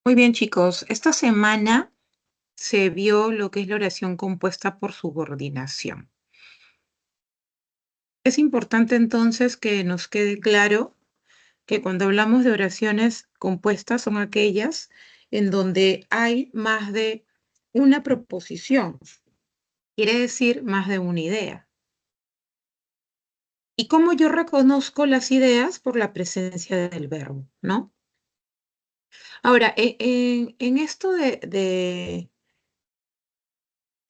Muy bien, chicos. Esta semana se vio lo que es la oración compuesta por subordinación. Es importante entonces que nos quede claro que cuando hablamos de oraciones compuestas son aquellas en donde hay más de una proposición, quiere decir más de una idea. ¿Y cómo yo reconozco las ideas? Por la presencia del verbo, ¿no? Ahora, en esto de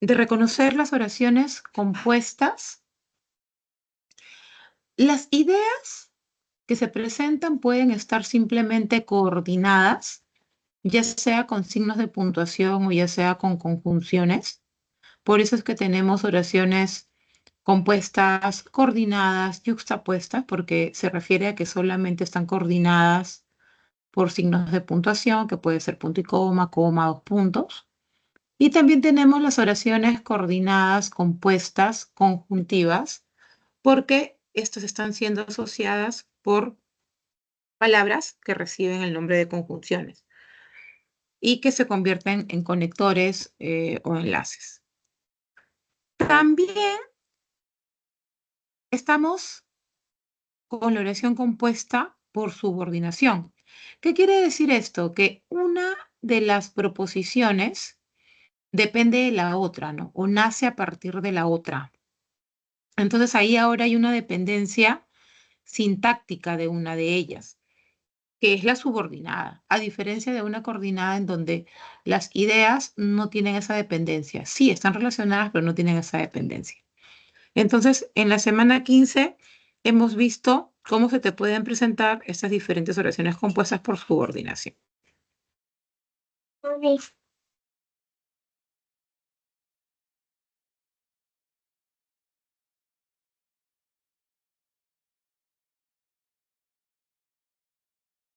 reconocer las oraciones compuestas, las ideas que se presentan pueden estar simplemente coordinadas, ya sea con signos de puntuación o ya sea con conjunciones. Por eso es que tenemos oraciones compuestas, coordinadas, yuxtapuestas, porque se refiere a que solamente están coordinadas por signos de puntuación, que puede ser punto y coma, dos puntos. Y también tenemos las oraciones coordinadas, compuestas, conjuntivas, porque estas están siendo asociadas por palabras que reciben el nombre de conjunciones y que se convierten en conectores o enlaces. También estamos con la oración compuesta por subordinación. ¿Qué quiere decir esto? Que una de las proposiciones depende de la otra, ¿no? O nace a partir de la otra. Entonces ahí ahora hay una dependencia sintáctica de una de ellas, que es la subordinada, a diferencia de una coordinada en donde las ideas no tienen esa dependencia. Sí, están relacionadas, pero no tienen esa dependencia. Entonces, en la semana 15 hemos visto cómo se te pueden presentar estas diferentes oraciones compuestas por subordinación.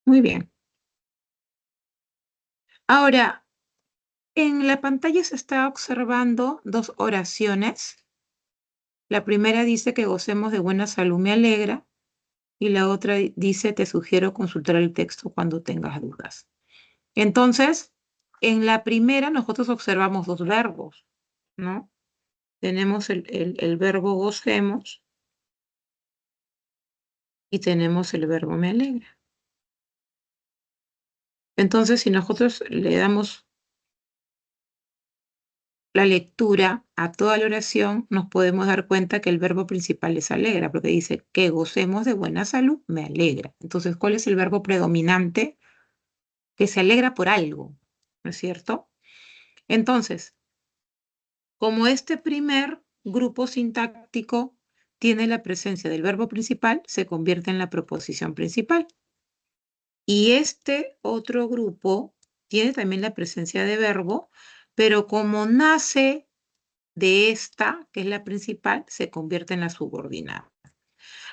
Muy bien. Ahora, en la pantalla se está observando dos oraciones. La primera dice que gocemos de buena salud me alegra y la otra dice te sugiero consultar el texto cuando tengas dudas. Entonces, en la primera nosotros observamos dos verbos, ¿no? Tenemos el verbo gocemos y tenemos el verbo me alegra. Entonces, si nosotros le damos la lectura a toda la oración, nos podemos dar cuenta que el verbo principal es alegra, porque dice que gocemos de buena salud, me alegra. Entonces, ¿cuál es el verbo predominante? Que se alegra por algo, ¿no es cierto? Entonces, como este primer grupo sintáctico tiene la presencia del verbo principal, se convierte en la proposición principal. Y este otro grupo tiene también la presencia de verbo, pero como nace de esta, que es la principal, se convierte en la subordinada.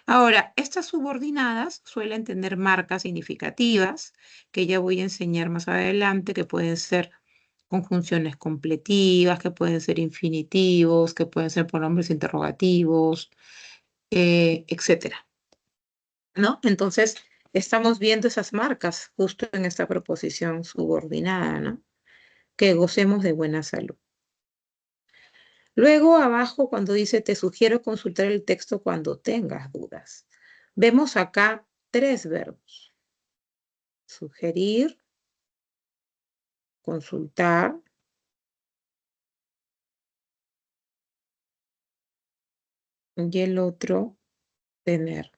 Ahora, estas subordinadas suelen tener marcas significativas, que ya voy a enseñar más adelante, que pueden ser conjunciones completivas, que pueden ser infinitivos, que pueden ser pronombres interrogativos, etcétera, ¿no? Entonces, estamos viendo esas marcas justo en esta proposición subordinada, ¿no? Que gocemos de buena salud. Luego, abajo, cuando dice, te sugiero consultar el texto cuando tengas dudas. Vemos acá tres verbos. Sugerir, consultar y el otro, tener.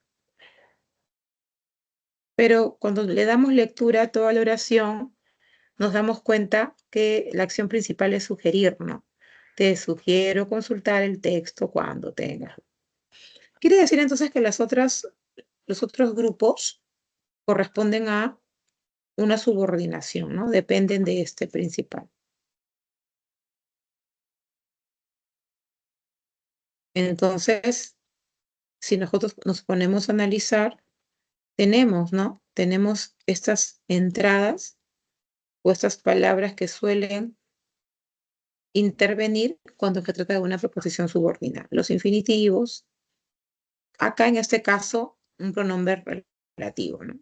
Pero cuando le damos lectura a toda la oración, nos damos cuenta que la acción principal es sugerir, ¿no? Te sugiero consultar el texto cuando tengas. Quiere decir entonces que los otros grupos corresponden a una subordinación, ¿no? Dependen de este principal. Entonces, si nosotros nos ponemos a analizar, tenemos, ¿no? Tenemos estas entradas o estas palabras que suelen intervenir cuando se trata de una preposición subordinada. Los infinitivos, acá en este caso, un pronombre relativo, ¿no?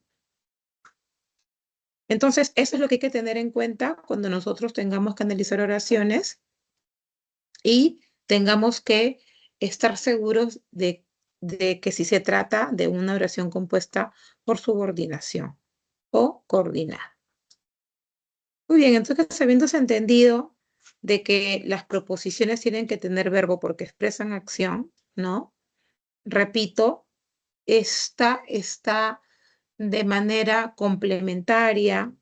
Entonces, eso es lo que hay que tener en cuenta cuando nosotros tengamos que analizar oraciones y tengamos que estar seguros de que si se trata de una oración compuesta por subordinación o coordinada. Muy bien, entonces habiéndose entendido de que las proposiciones tienen que tener verbo porque expresan acción, ¿no? Repito, esta está de manera complementaria,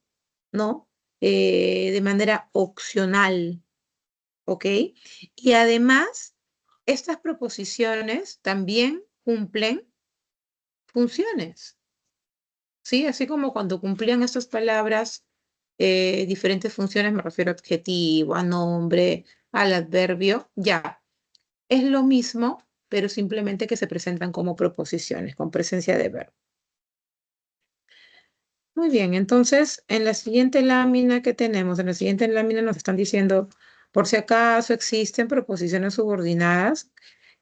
¿no? De manera opcional, ¿ok? Y además, estas proposiciones también cumplen funciones, ¿sí? Así como cuando cumplían estas palabras diferentes funciones, me refiero a adjetivo, a nombre, al adverbio, ya. Es lo mismo, pero simplemente que se presentan como proposiciones, con presencia de verbo. Muy bien, entonces en la siguiente lámina que tenemos, en la siguiente lámina nos están diciendo, por si acaso existen proposiciones subordinadas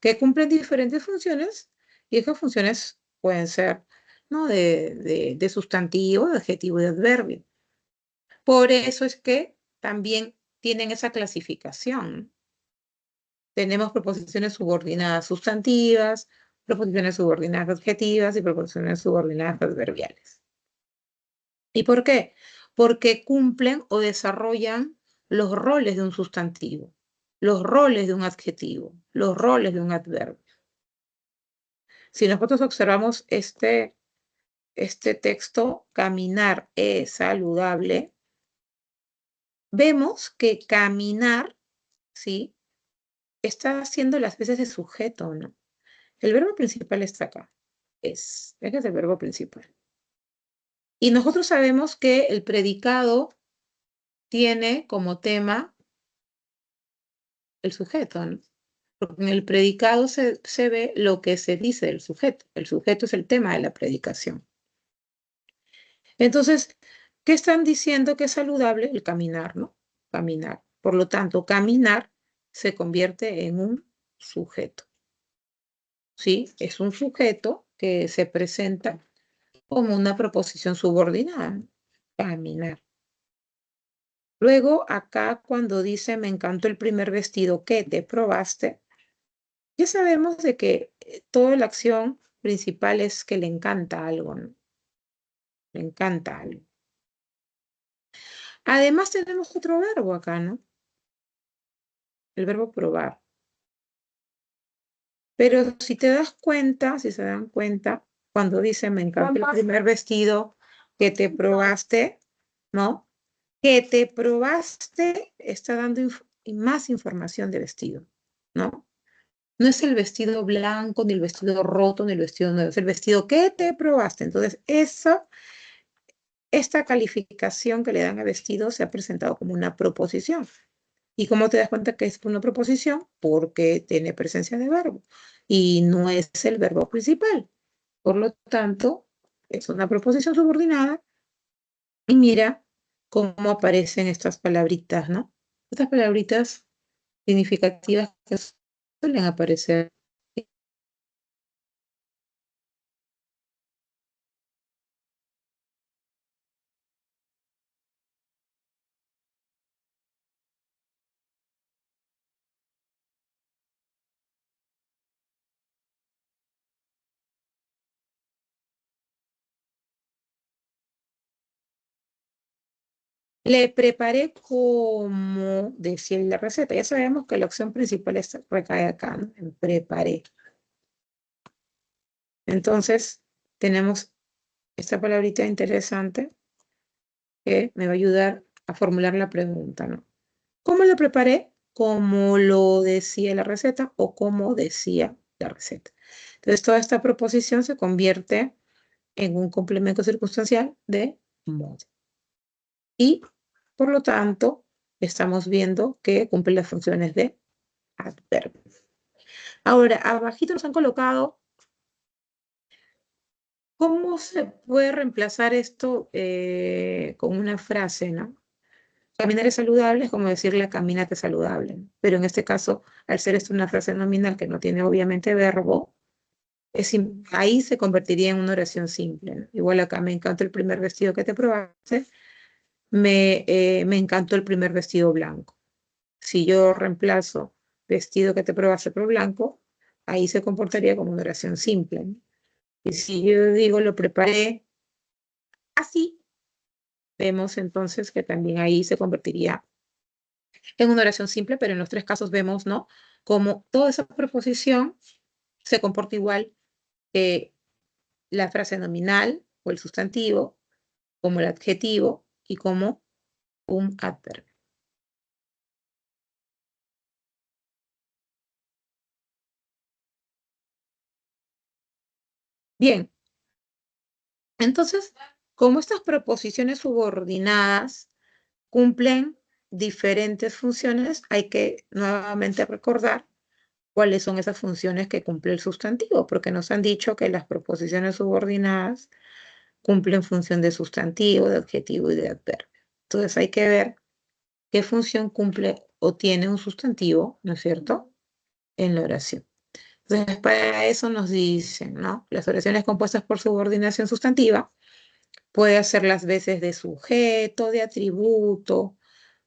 que cumplen diferentes funciones y esas funciones pueden ser, ¿no? de sustantivo, de adjetivo y de adverbio. Por eso es que también tienen esa clasificación. Tenemos proposiciones subordinadas sustantivas, proposiciones subordinadas adjetivas y proposiciones subordinadas adverbiales. ¿Y por qué? Porque cumplen o desarrollan los roles de un sustantivo, los roles de un adjetivo, los roles de un adverbio. Si nosotros observamos este texto, caminar es saludable, vemos que caminar, ¿sí? Está haciendo las veces de sujeto, ¿no? El verbo principal está acá. Es el verbo principal. Y nosotros sabemos que el predicado tiene como tema el sujeto, ¿no? Porque en el predicado se ve lo que se dice del sujeto. El sujeto es el tema de la predicación. Entonces, ¿qué están diciendo que es saludable? El caminar, ¿no? Caminar. Por lo tanto, caminar se convierte en un sujeto. ¿Sí? Es un sujeto que se presenta como una proposición subordinada. Caminar. Luego, acá cuando dice, me encantó el primer vestido que te probaste, ya sabemos de que toda la acción principal es que le encanta algo, ¿no? Le encanta algo. Además tenemos otro verbo acá, ¿no? El verbo probar. Pero si te das cuenta, si se dan cuenta, cuando dice me encanta el primer vestido que te probaste, ¿no? Que te probaste está dando más información de vestido, ¿no? No es el vestido blanco, ni el vestido roto, ni el vestido nuevo, es el vestido que te probaste. Entonces, esta calificación que le dan a vestido se ha presentado como una proposición. ¿Y cómo te das cuenta que es una proposición? Porque tiene presencia de verbo y no es el verbo principal. Por lo tanto, es una proposición subordinada y mira cómo aparecen estas palabritas, ¿no? Estas palabritas significativas que suelen aparecer. Le preparé como decía en la receta. Ya sabemos que la opción principal recae acá, ¿no? En preparé. Entonces, tenemos esta palabrita interesante que me va a ayudar a formular la pregunta, ¿no? ¿Cómo lo preparé? Como lo decía la receta o como decía la receta. Entonces, toda esta proposición se convierte en un complemento circunstancial de modo. Y, por lo tanto, estamos viendo que cumple las funciones de adverbio. Ahora, abajito nos han colocado cómo se puede reemplazar esto con una frase, ¿no? Caminar es saludable, es como decirle camínate saludable, ¿no? Pero en este caso, al ser esto una frase nominal que no tiene obviamente verbo, ahí se convertiría en una oración simple, ¿no? Igual acá me encanta el primer vestido que te probaste, me encantó el primer vestido blanco. Si yo reemplazo vestido que te probaste por blanco, ahí se comportaría como una oración simple, ¿no? Y si yo digo lo preparé así, vemos entonces que también ahí se convertiría en una oración simple, pero en los tres casos vemos, ¿no? Como toda esa preposición se comporta igual que la frase nominal o el sustantivo, como el adjetivo y como un adverbio. Bien, entonces, como estas preposiciones subordinadas cumplen diferentes funciones, hay que nuevamente recordar cuáles son esas funciones que cumple el sustantivo, porque nos han dicho que las preposiciones subordinadas cumplen función de sustantivo, de adjetivo y de adverbio. Entonces hay que ver qué función cumple o tiene un sustantivo, ¿no es cierto?, en la oración. Entonces, para eso nos dicen, ¿no? Las oraciones compuestas por subordinación sustantiva puede hacer las veces de sujeto, de atributo,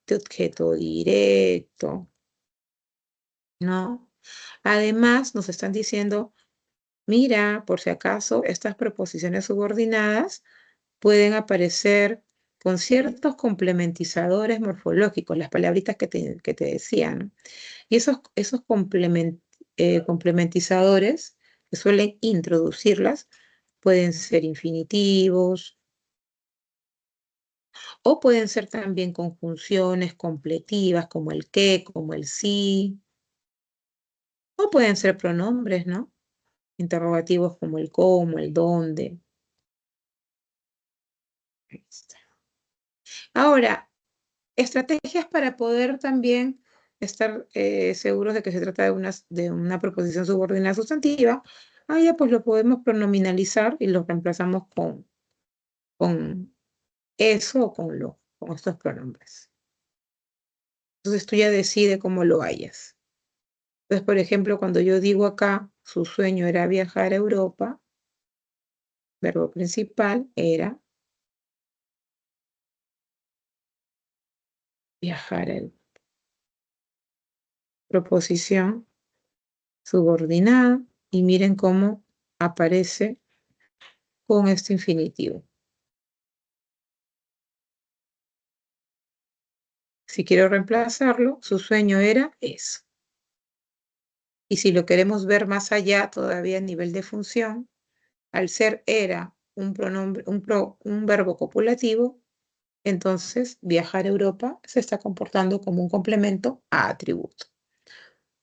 de objeto directo, ¿no? Además, nos están diciendo, mira, por si acaso, estas preposiciones subordinadas pueden aparecer con ciertos complementizadores morfológicos, las palabritas que te decía, ¿no? Y esos complementizadores que suelen introducirlas pueden ser infinitivos o pueden ser también conjunciones completivas como el que, como el sí, o pueden ser pronombres, ¿no? Interrogativos como el cómo, el dónde. Ahí está. Ahora, estrategias para poder también estar seguros de que se trata de una preposición subordinada sustantiva. Ya pues lo podemos pronominalizar y lo reemplazamos con eso o con lo, con estos pronombres. Entonces tú ya decides cómo lo hayas. Entonces, por ejemplo, cuando yo digo acá, su sueño era viajar a Europa, verbo principal era viajar a Europa. Proposición subordinada y miren cómo aparece con este infinitivo. Si quiero reemplazarlo, su sueño era eso. Y si lo queremos ver más allá, todavía a nivel de función, al ser era un pronombre, un verbo copulativo, entonces viajar a Europa se está comportando como un complemento a atributo.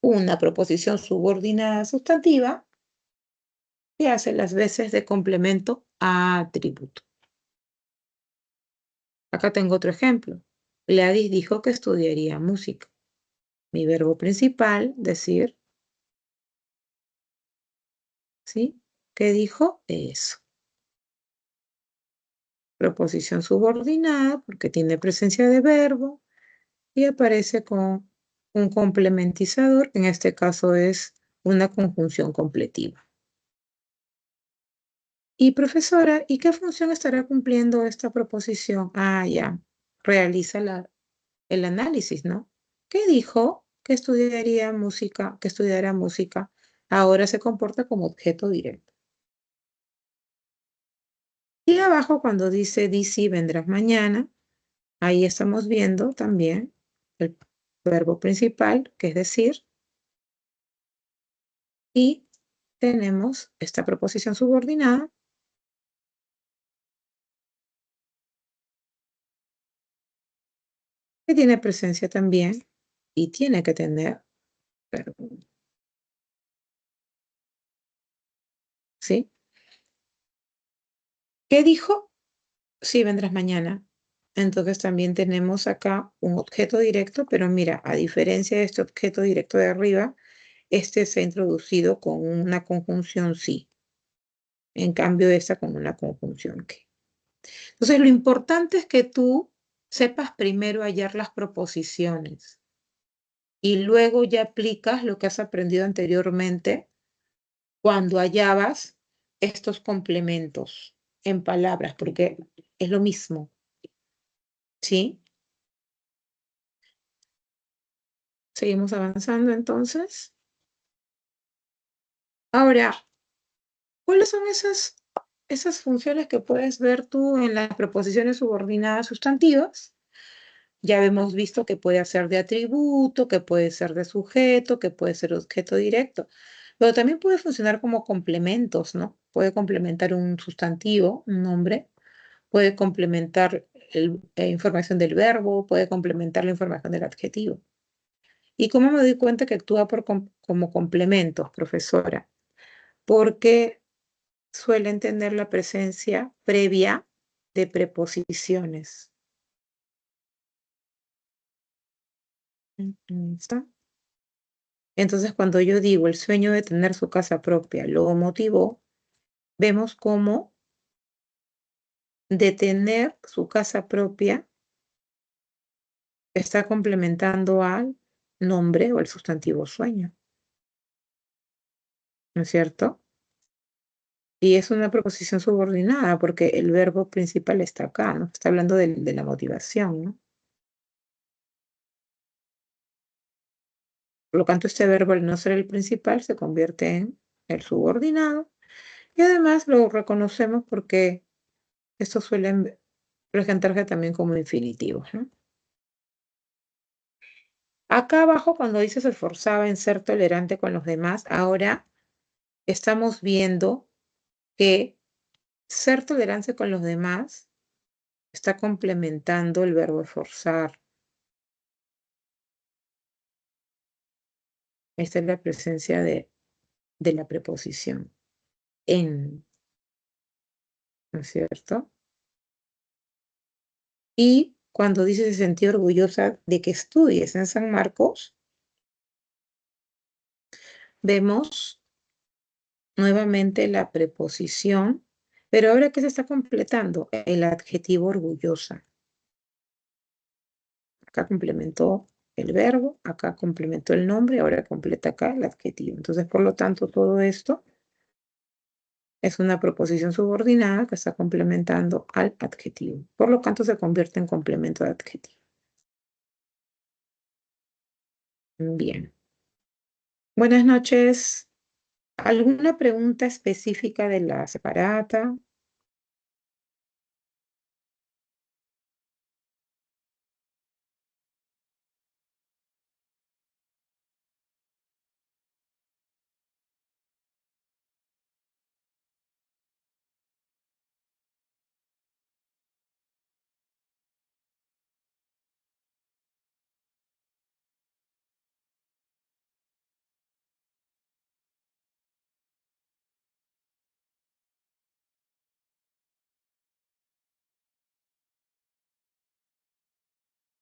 Una proposición subordinada sustantiva que hace las veces de complemento a atributo. Acá tengo otro ejemplo. Gladys dijo que estudiaría música. Mi verbo principal, decir, ¿sí? ¿Qué dijo? Eso. Proposición subordinada porque tiene presencia de verbo y aparece con un complementizador, que en este caso es una conjunción completiva. Y profesora, ¿y qué función estará cumpliendo esta proposición? Ya, realiza el análisis, ¿no? ¿Qué dijo? Que estudiaría música, que estudiará música. Ahora se comporta como objeto directo. Y abajo cuando dice, si vendrás mañana, ahí estamos viendo también el verbo principal, que es decir, y tenemos esta proposición subordinada que tiene presencia también y tiene que tener verbo, ¿sí? ¿Qué dijo? Sí, vendrás mañana. Entonces también tenemos acá un objeto directo, pero mira, a diferencia de este objeto directo de arriba, este se ha introducido con una conjunción sí. En cambio, esta con una conjunción que. Entonces, lo importante es que tú sepas primero hallar las proposiciones y luego ya aplicas lo que has aprendido anteriormente cuando hallabas estos complementos en palabras, porque es lo mismo. ¿Sí? Seguimos avanzando entonces. Ahora, ¿cuáles son esas funciones que puedes ver tú en las preposiciones subordinadas sustantivas? Ya hemos visto que puede ser de atributo, que puede ser de sujeto, que puede ser objeto directo, pero también puede funcionar como complementos, ¿no? Puede complementar un sustantivo, un nombre, puede complementar la información del verbo, puede complementar la información del adjetivo. ¿Y cómo me doy cuenta que actúa como complementos, profesora? Porque suelen tener la presencia previa de preposiciones. ¿Está? Entonces, cuando yo digo el sueño de tener su casa propia lo motivó, vemos cómo de tener su casa propia está complementando al nombre o el sustantivo sueño, ¿no es cierto? Y es una preposición subordinada porque el verbo principal está acá, ¿no? Está hablando de la motivación, ¿no? Por lo tanto, este verbo, al no ser el principal, se convierte en el subordinado. Y además lo reconocemos porque estos suelen presentarse también como infinitivos, ¿no? Acá abajo, cuando dice se esforzaba en ser tolerante con los demás, ahora estamos viendo que ser tolerante con los demás está complementando el verbo esforzar. Esta es la presencia de la preposición en, ¿no es cierto? Y cuando dice se sentía orgullosa de que estudies en San Marcos, vemos nuevamente la preposición, pero ahora ¿qué se está completando? El adjetivo orgullosa. Acá complementó el verbo, acá complementó el nombre, ahora completa acá el adjetivo. Entonces, por lo tanto, todo esto es una proposición subordinada que está complementando al adjetivo. Por lo tanto, se convierte en complemento de adjetivo. Bien. Buenas noches. ¿Alguna pregunta específica de la separata?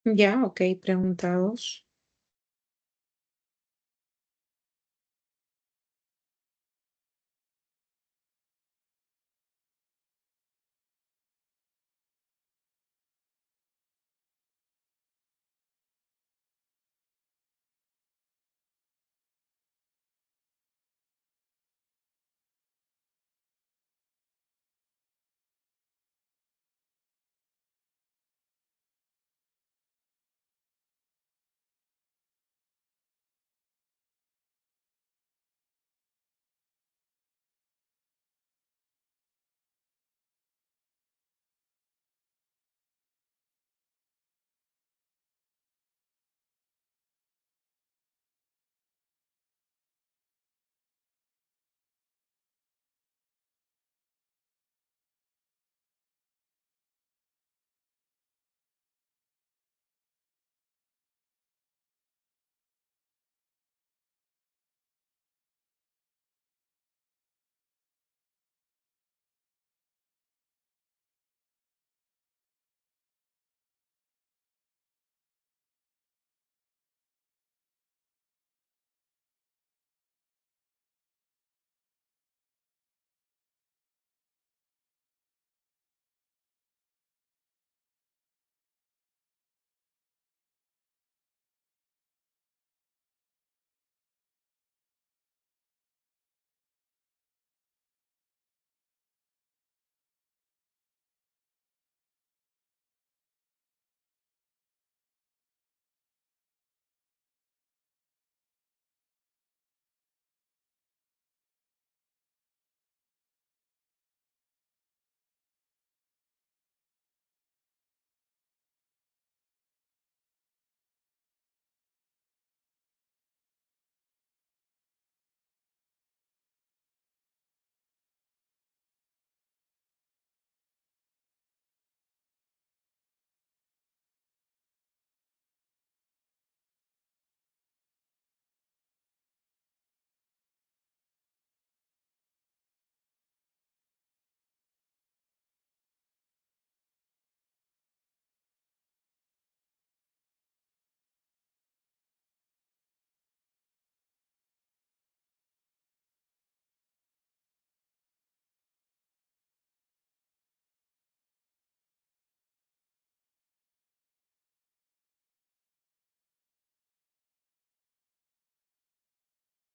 Ya, ok, preguntados.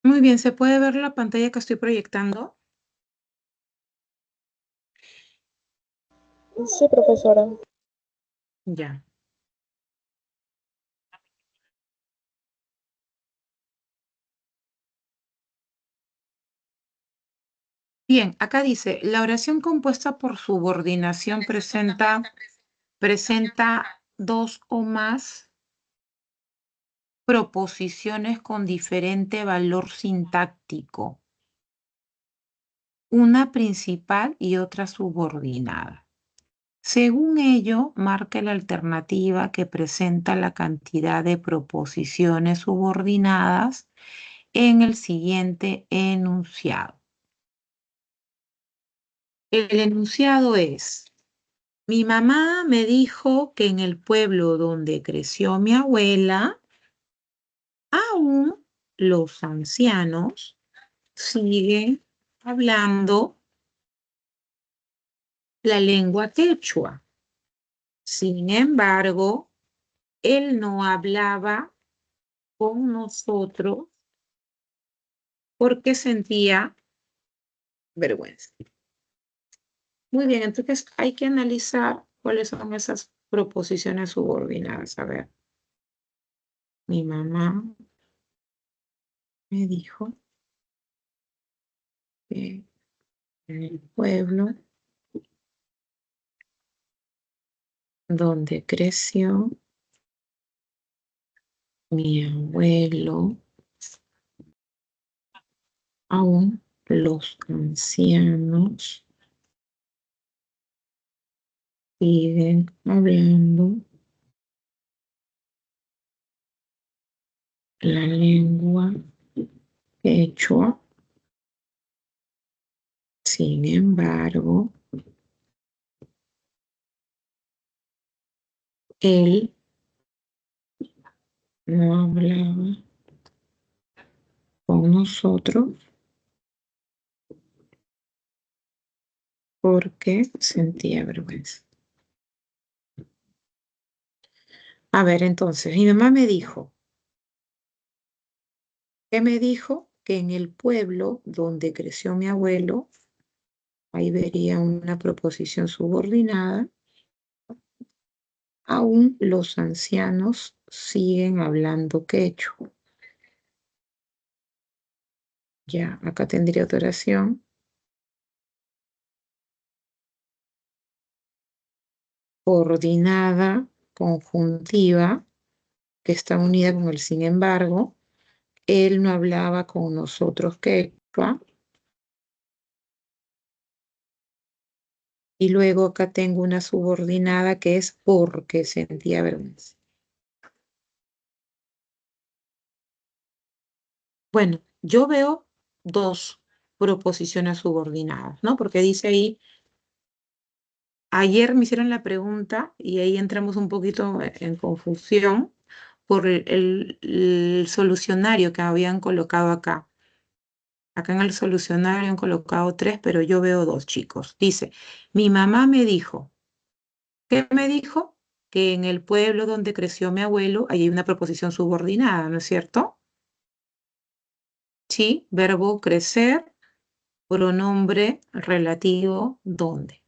Muy bien, ¿se puede ver la pantalla que estoy proyectando? Sí, profesora. Ya. Bien, acá dice, la oración compuesta por subordinación presenta dos o más proposiciones con diferente valor sintáctico, una principal y otra subordinada. Según ello, marque la alternativa que presenta la cantidad de proposiciones subordinadas en el siguiente enunciado. El enunciado es: mi mamá me dijo que en el pueblo donde creció mi abuela, aún los ancianos siguen hablando la lengua quechua. Sin embargo, él no hablaba con nosotros porque sentía vergüenza. Muy bien, entonces hay que analizar cuáles son esas proposiciones subordinadas. A ver, mi mamá me dijo que en el pueblo donde creció mi abuelo, aún los ancianos siguen hablando la lengua quechua. Sin embargo, él no hablaba con nosotros porque sentía vergüenza. A ver, entonces, mi mamá me dijo, ¿qué me dijo? Que en el pueblo donde creció mi abuelo, ahí vería una proposición subordinada, aún los ancianos siguen hablando quechua. Ya, acá tendría otra oración. Coordinada, conjuntiva, que está unida con el sin embargo. Él no hablaba con nosotros quechua. Y luego acá tengo una subordinada que es porque sentía vergüenza. Bueno, yo veo dos proposiciones subordinadas, ¿no? Porque dice ahí, ayer me hicieron la pregunta y ahí entramos un poquito en confusión por el solucionario que habían colocado acá. Acá en el solucionario han colocado tres, pero yo veo dos, chicos. Dice, mi mamá me dijo, ¿qué me dijo? Que en el pueblo donde creció mi abuelo, ahí hay una proposición subordinada, ¿no es cierto? Sí, verbo crecer, pronombre relativo, ¿dónde?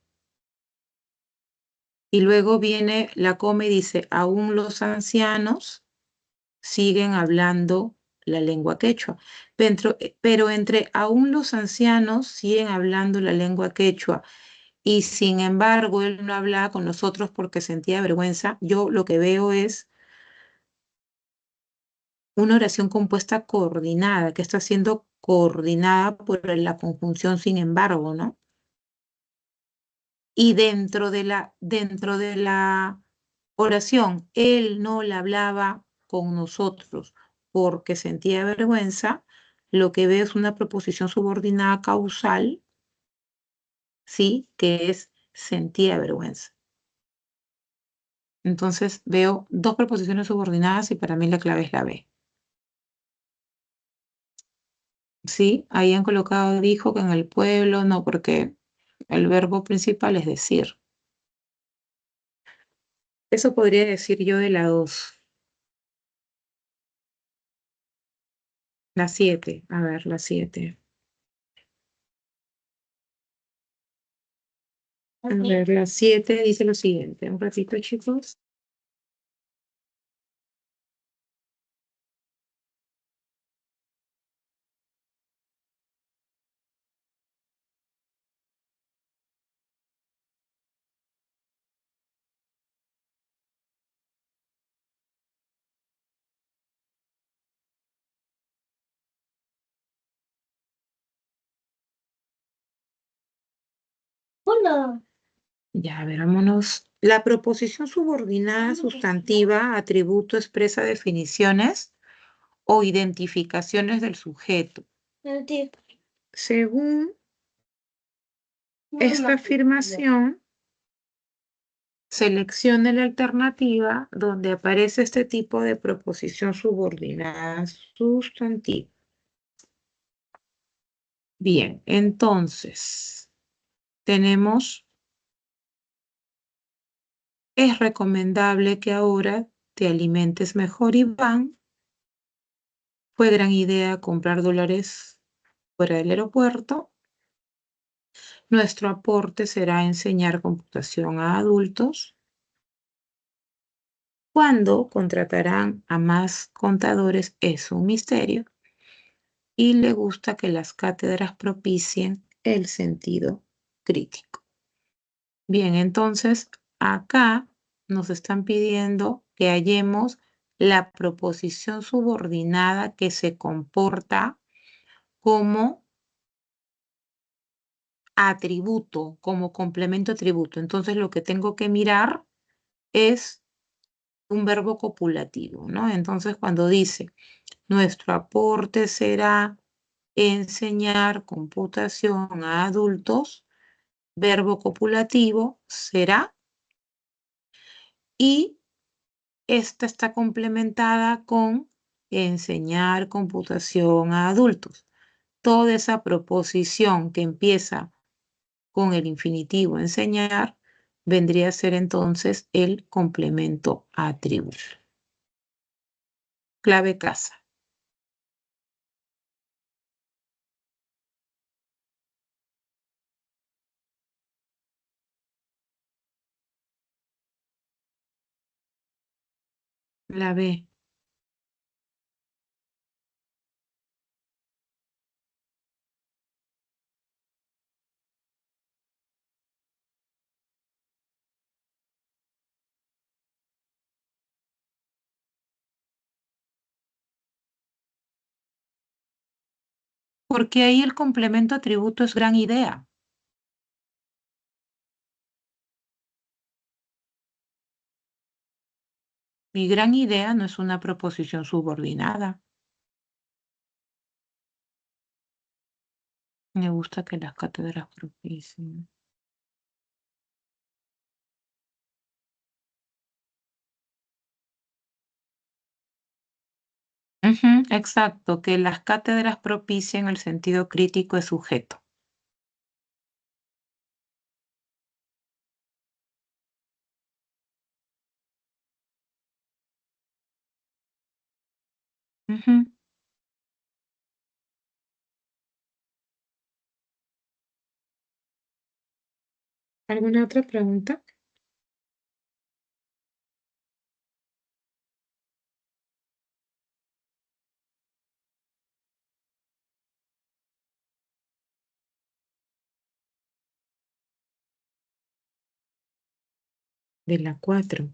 Y luego viene la coma y dice, aún los ancianos siguen hablando la lengua quechua. Pero entre aún los ancianos siguen hablando la lengua quechua y sin embargo él no hablaba con nosotros porque sentía vergüenza, yo lo que veo es una oración compuesta coordinada, que está siendo coordinada por la conjunción sin embargo, ¿no? Y dentro de la oración, él no la hablaba con nosotros porque sentía vergüenza, lo que veo es una proposición subordinada causal, ¿sí? Que es sentía vergüenza. Entonces veo dos preposiciones subordinadas y para mí la clave es la B. Sí, ahí han colocado dijo que en el pueblo, no, porque el verbo principal es decir. Eso podría decir yo de la 2. La 7, a ver, la 7. A ver, la 7 dice lo siguiente. Un ratito, chicos. Hola. Ya, verámonos. La proposición subordinada sustantiva, atributo, expresa definiciones o identificaciones del sujeto. Según esta afirmación, seleccione la alternativa donde aparece este tipo de proposición subordinada sustantiva. Bien, entonces, tenemos, es recomendable que ahora te alimentes mejor, Iván. Fue gran idea comprar dólares fuera del aeropuerto. Nuestro aporte será enseñar computación a adultos. ¿Cuándo contratarán a más contadores? Es un misterio. Y le gusta que las cátedras propicien el sentido crítico. Bien, entonces acá nos están pidiendo que hallemos la proposición subordinada que se comporta como atributo, como complemento atributo. Entonces lo que tengo que mirar es un verbo copulativo, ¿no? Entonces cuando dice, nuestro aporte será enseñar computación a adultos, verbo copulativo será, y esta está complementada con enseñar computación a adultos. Toda esa proposición que empieza con el infinitivo enseñar vendría a ser entonces el complemento atributo. Clave casa. La B. Porque ahí el complemento atributo es gran idea. Mi gran idea no es una proposición subordinada. Me gusta que las cátedras propicien. Exacto, que las cátedras propicien el sentido crítico de sujeto. ¿Alguna otra pregunta? De la 4.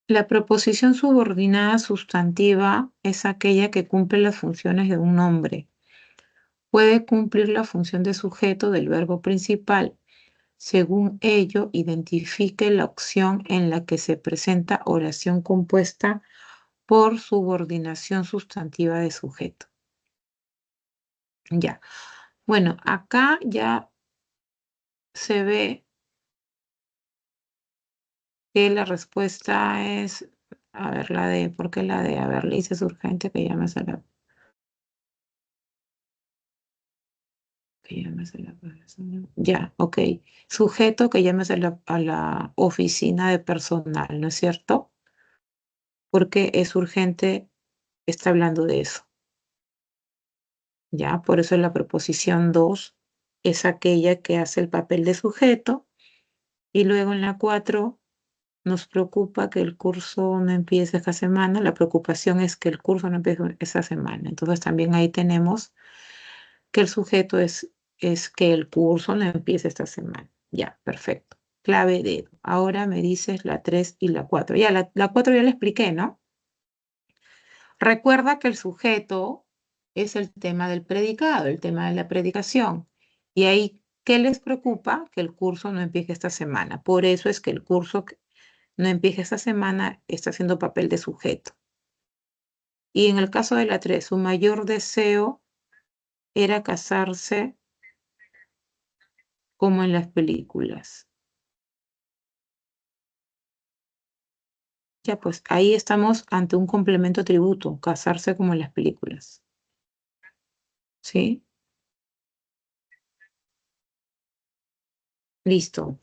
La proposición subordinada sustantiva es aquella que cumple las funciones de un nombre. Puede cumplir la función de sujeto del verbo principal. Según ello, identifique la opción en la que se presenta oración compuesta por subordinación sustantiva de sujeto. Ya. Bueno, acá ya se ve que la respuesta es, a ver, la D. ¿Por qué la D? A ver, le dices urgente que llames a la... Ok. que llames a la persona. Ya, ok. Sujeto que llames a la oficina de personal, ¿no es cierto? Porque es urgente, está hablando de eso. Ya, por eso la preposición 2 es aquella que hace el papel de sujeto. Y luego en la 4 nos preocupa que el curso no empiece esta semana. La preocupación es que el curso no empiece esta semana. Entonces también ahí tenemos que el sujeto es que el curso no empiece esta semana. Ya, perfecto. Clave dedo. Ahora me dices la 3 y la 4. Ya, la 4 ya la expliqué, ¿no? Recuerda que el sujeto es el tema del predicado, el tema de la predicación. Y ahí, ¿qué les preocupa? Que el curso no empiece esta semana. Por eso es que el curso no empiece esta semana, está haciendo papel de sujeto. Y en el caso de la 3, su mayor deseo era casarse como en las películas. Ya, pues ahí estamos ante un complemento tributo, casarse como en las películas. ¿Sí? Listo.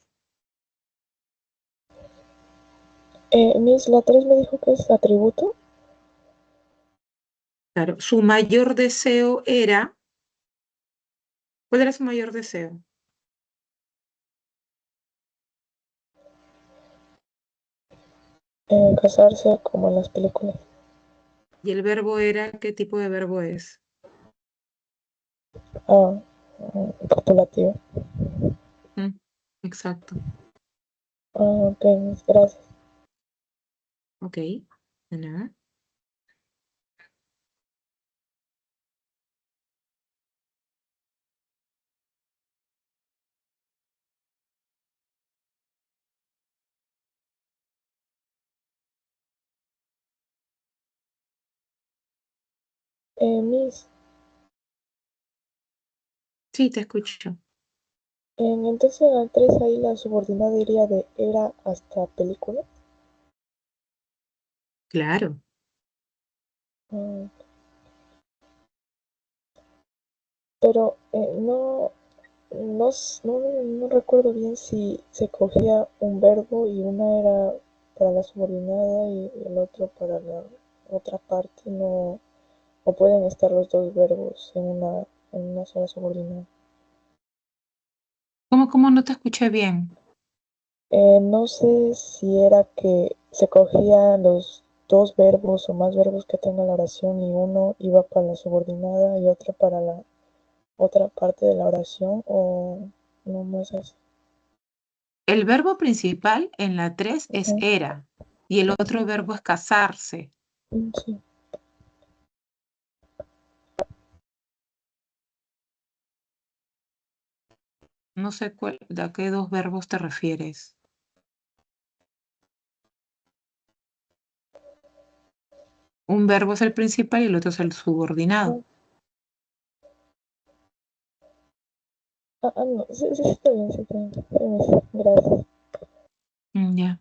Miss, la 3 me dijo que es atributo. Claro. Su mayor deseo era. ¿Cuál era su mayor deseo? Casarse como en las películas. Y el verbo era, ¿qué tipo de verbo es? Ah, copulativo. Mm, exacto. Ah, ok, Miss, gracias. Ok. De nada. Miss, Sí, te escucho. entonces en la 3 ahí la subordinada iría de era hasta película. Claro. Ah, pero no recuerdo bien si se cogía un verbo y una era para la subordinada y el otro para la otra parte, no, o pueden estar los dos verbos en una sola subordinada. ¿Cómo no te escuché bien? No sé si era que se cogían los dos verbos o más verbos que tenga la oración y uno iba para la subordinada y otra para la otra parte de la oración o no es así. El verbo principal en la 3 es Ujú, era y el otro verbo es casarse. sí. No sé a qué dos verbos te refieres. Un verbo es el principal y el otro es el subordinado. No, sí, sí, está bien, sí, está bien. Sí, gracias. Ya.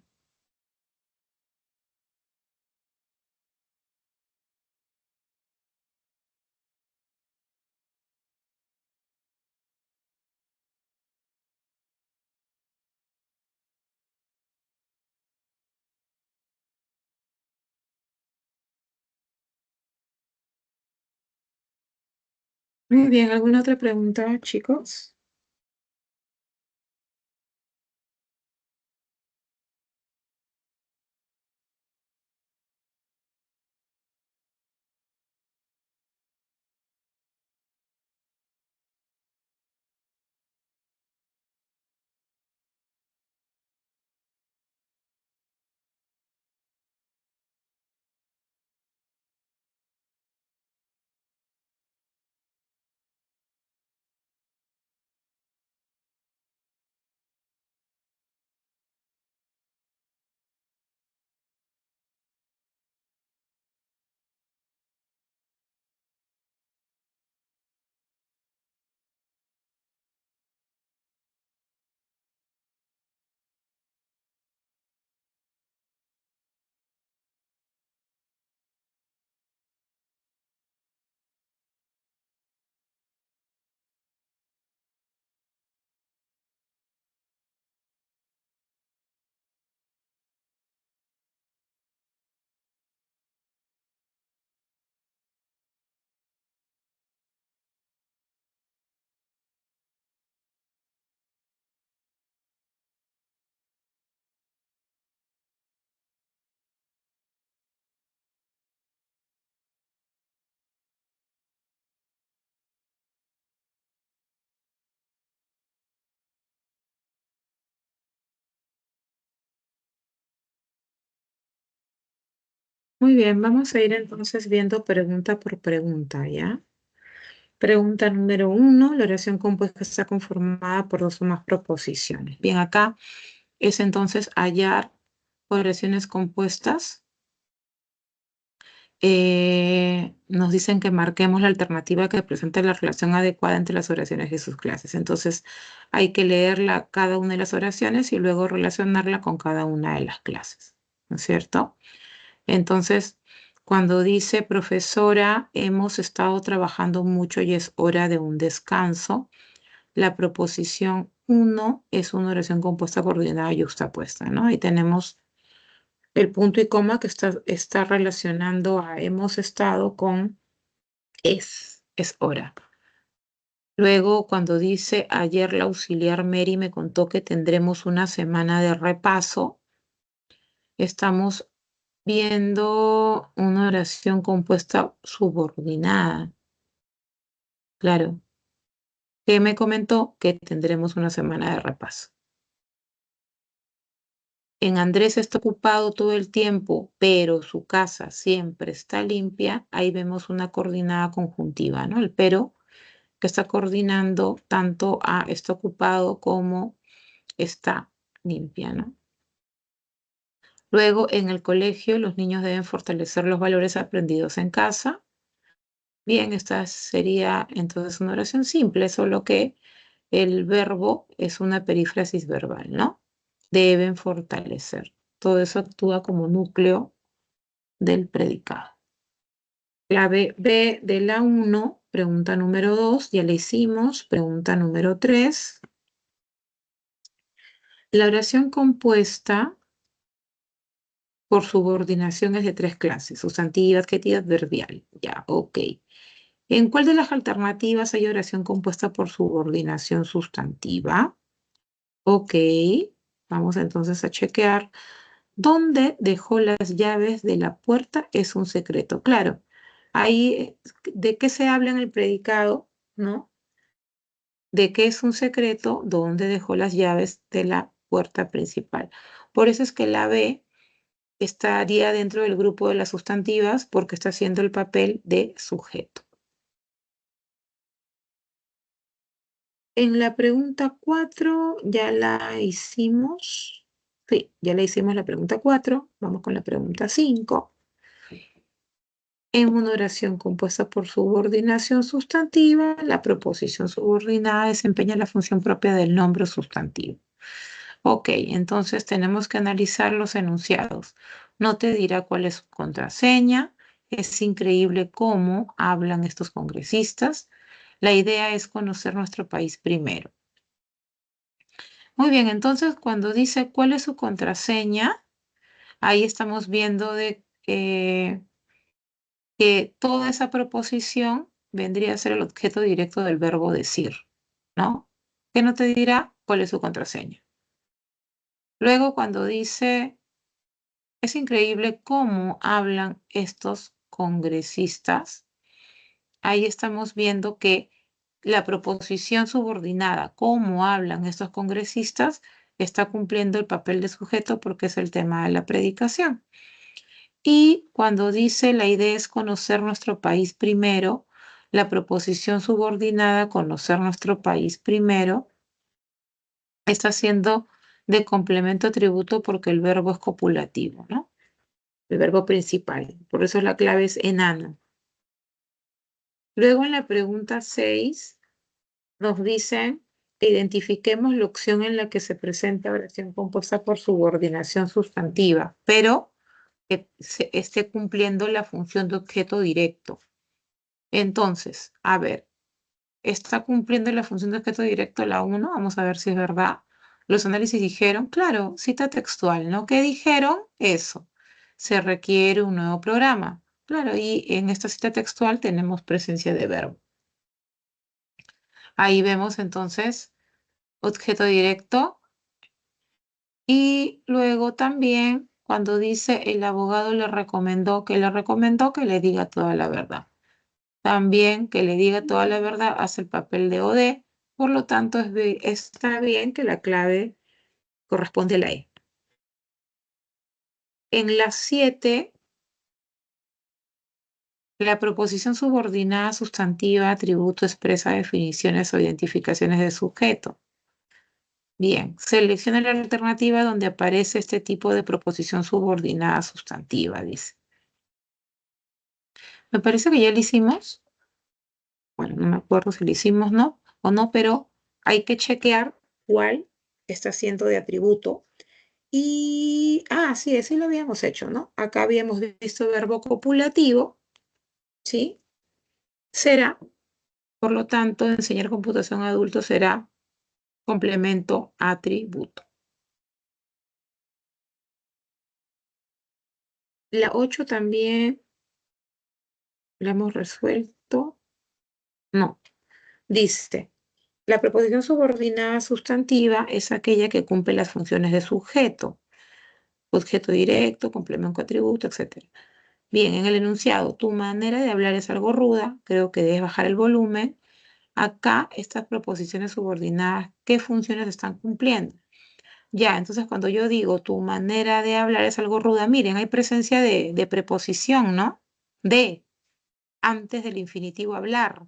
Muy bien, ¿alguna otra pregunta, chicos? Muy bien, vamos a ir entonces viendo pregunta por pregunta, ¿ya? Pregunta número 1, la oración compuesta está conformada por dos o más proposiciones. Bien, acá es entonces hallar oraciones compuestas. Nos dicen que marquemos la alternativa que presenta la relación adecuada entre las oraciones y sus clases. Entonces, hay que leerla cada una de las oraciones y luego relacionarla con cada una de las clases, ¿no es cierto? Entonces, cuando dice profesora, hemos estado trabajando mucho y es hora de un descanso, la proposición 1 es una oración compuesta, coordinada y yuxtapuesta, ¿no? Ahí tenemos el punto y coma que está relacionando a hemos estado con es hora. Luego, cuando dice ayer la auxiliar Mary me contó que tendremos una semana de repaso, estamos viendo una oración compuesta subordinada. Claro, que me comentó que tendremos una semana de repaso. En Andrés está ocupado todo el tiempo, pero su casa siempre está limpia. Ahí vemos una coordinada conjuntiva, ¿no? El pero que está coordinando tanto a está ocupado como está limpia, ¿no? Luego, en el colegio, los niños deben fortalecer los valores aprendidos en casa. Bien, esta sería entonces una oración simple, solo que el verbo es una perífrasis verbal, ¿no? Deben fortalecer. Todo eso actúa como núcleo del predicado. Clave B de la 1, pregunta número 2, ya la hicimos. Pregunta número 3. La oración compuesta por subordinación es de 3 clases, sustantiva, adjetiva, adverbial. Ya, ok. ¿En cuál de las alternativas hay oración compuesta por subordinación sustantiva? Ok, vamos entonces a chequear. ¿Dónde dejó las llaves de la puerta? Es un secreto. Claro, ahí, ¿de qué se habla en el predicado? ¿No? ¿De qué es un secreto? ¿Dónde dejó las llaves de la puerta principal? Por eso es que la B estaría dentro del grupo de las sustantivas porque está haciendo el papel de sujeto. En la pregunta 4 ya la hicimos. Sí, ya la hicimos la pregunta 4. Vamos con la pregunta 5. En una oración compuesta por subordinación sustantiva, la proposición subordinada desempeña la función propia del nombre sustantivo. Ok, entonces tenemos que analizar los enunciados. No te dirá cuál es su contraseña. Es increíble cómo hablan estos congresistas. La idea es conocer nuestro país primero. Muy bien, entonces cuando dice cuál es su contraseña, ahí estamos viendo que toda esa proposición vendría a ser el objeto directo del verbo decir, ¿no? Que no te dirá cuál es su contraseña. Luego cuando dice, es increíble cómo hablan estos congresistas, ahí estamos viendo que la proposición subordinada, cómo hablan estos congresistas, está cumpliendo el papel de sujeto porque es el tema de la predicación. Y cuando dice la idea es conocer nuestro país primero, la proposición subordinada, conocer nuestro país primero, está siendo de complemento atributo porque el verbo es copulativo, ¿no? El verbo principal. Por eso la clave es enano. Luego en la pregunta 6 nos dicen que identifiquemos la opción en la que se presenta oración compuesta por subordinación sustantiva, pero que esté cumpliendo la función de objeto directo. Entonces, a ver, ¿está cumpliendo la función de objeto directo la 1? Vamos a ver si es verdad. Los análisis dijeron, claro, cita textual, ¿no? ¿Qué dijeron? Eso. Se requiere un nuevo programa. Claro, y en esta cita textual tenemos presencia de verbo. Ahí vemos entonces objeto directo. Y luego también cuando dice el abogado le recomendó que le diga toda la verdad. También que le diga toda la verdad hace el papel de OD, por lo tanto está bien que la clave corresponde a la E. En la 7 La proposición subordinada sustantiva atributo expresa definiciones o identificaciones de sujeto. Bien, selecciona la alternativa donde aparece este tipo de proposición subordinada sustantiva, dice. Me parece que ya lo hicimos. Bueno, no me acuerdo si lo hicimos o no, pero hay que chequear cuál está siendo de atributo. Y, sí, eso lo habíamos hecho, ¿no? Acá habíamos visto verbo copulativo, ¿sí? Será, por lo tanto, enseñar computación a adultos será complemento atributo. La 8 también la hemos resuelto. No, dice, la preposición subordinada sustantiva es aquella que cumple las funciones de sujeto, objeto directo, complemento atributo, etc. Bien, en el enunciado, tu manera de hablar es algo ruda, creo que debes bajar el volumen. Acá, estas proposiciones subordinadas, ¿qué funciones están cumpliendo? Ya, entonces cuando yo digo tu manera de hablar es algo ruda, miren, hay presencia de preposición, ¿no? De, antes del infinitivo hablar.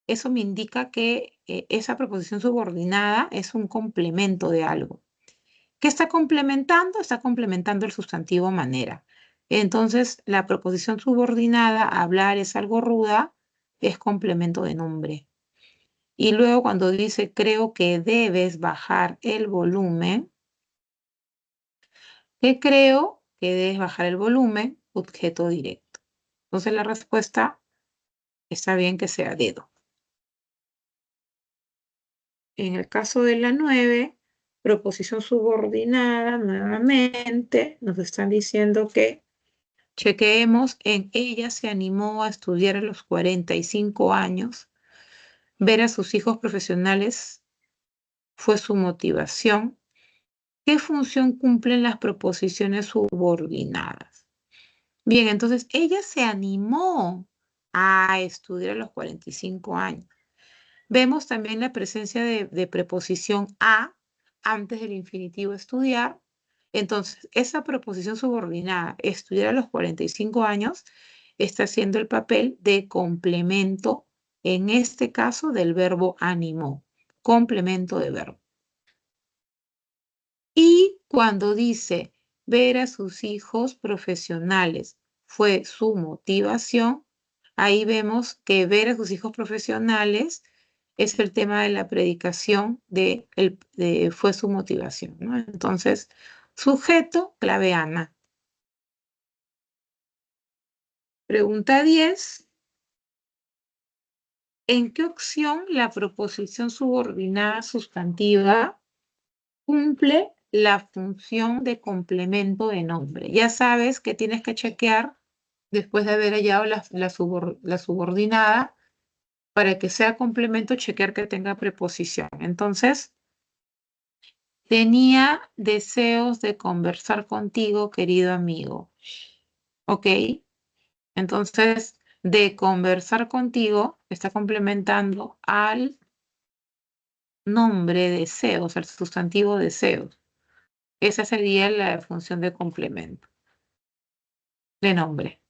Eso me indica que esa preposición subordinada es un complemento de algo. ¿Qué está complementando? Está complementando el sustantivo manera. Entonces, la preposición subordinada, hablar es algo ruda, es complemento de nombre. Y luego cuando dice, creo que debes bajar el volumen, ¿qué creo que debes bajar el volumen? Objeto directo. Entonces, la respuesta está bien que sea dedo. En el caso de la 9, proposición subordinada, nuevamente nos están diciendo que chequeemos en ella se animó a estudiar a los 45 años, ver a sus hijos profesionales fue su motivación. ¿Qué función cumplen las proposiciones subordinadas? Bien, entonces ella se animó a estudiar a los 45 años. Vemos también la presencia de preposición a antes del infinitivo estudiar. Entonces, esa preposición subordinada, estudiar a los 45 años, está haciendo el papel de complemento, en este caso del verbo animó, complemento de verbo. Y cuando dice ver a sus hijos profesionales fue su motivación, ahí vemos que ver a sus hijos profesionales es el tema de la predicación de fue su motivación, ¿no? Entonces, sujeto, clave Ana. Pregunta 10. ¿En qué opción la proposición subordinada sustantiva cumple la función de complemento de nombre? Ya sabes que tienes que chequear después de haber hallado la subordinada para que sea complemento, chequear que tenga preposición. Entonces, tenía deseos de conversar contigo, querido amigo. ¿Ok? Entonces, de conversar contigo está complementando al nombre deseos, al sustantivo deseos. Esa sería la función de complemento de nombre.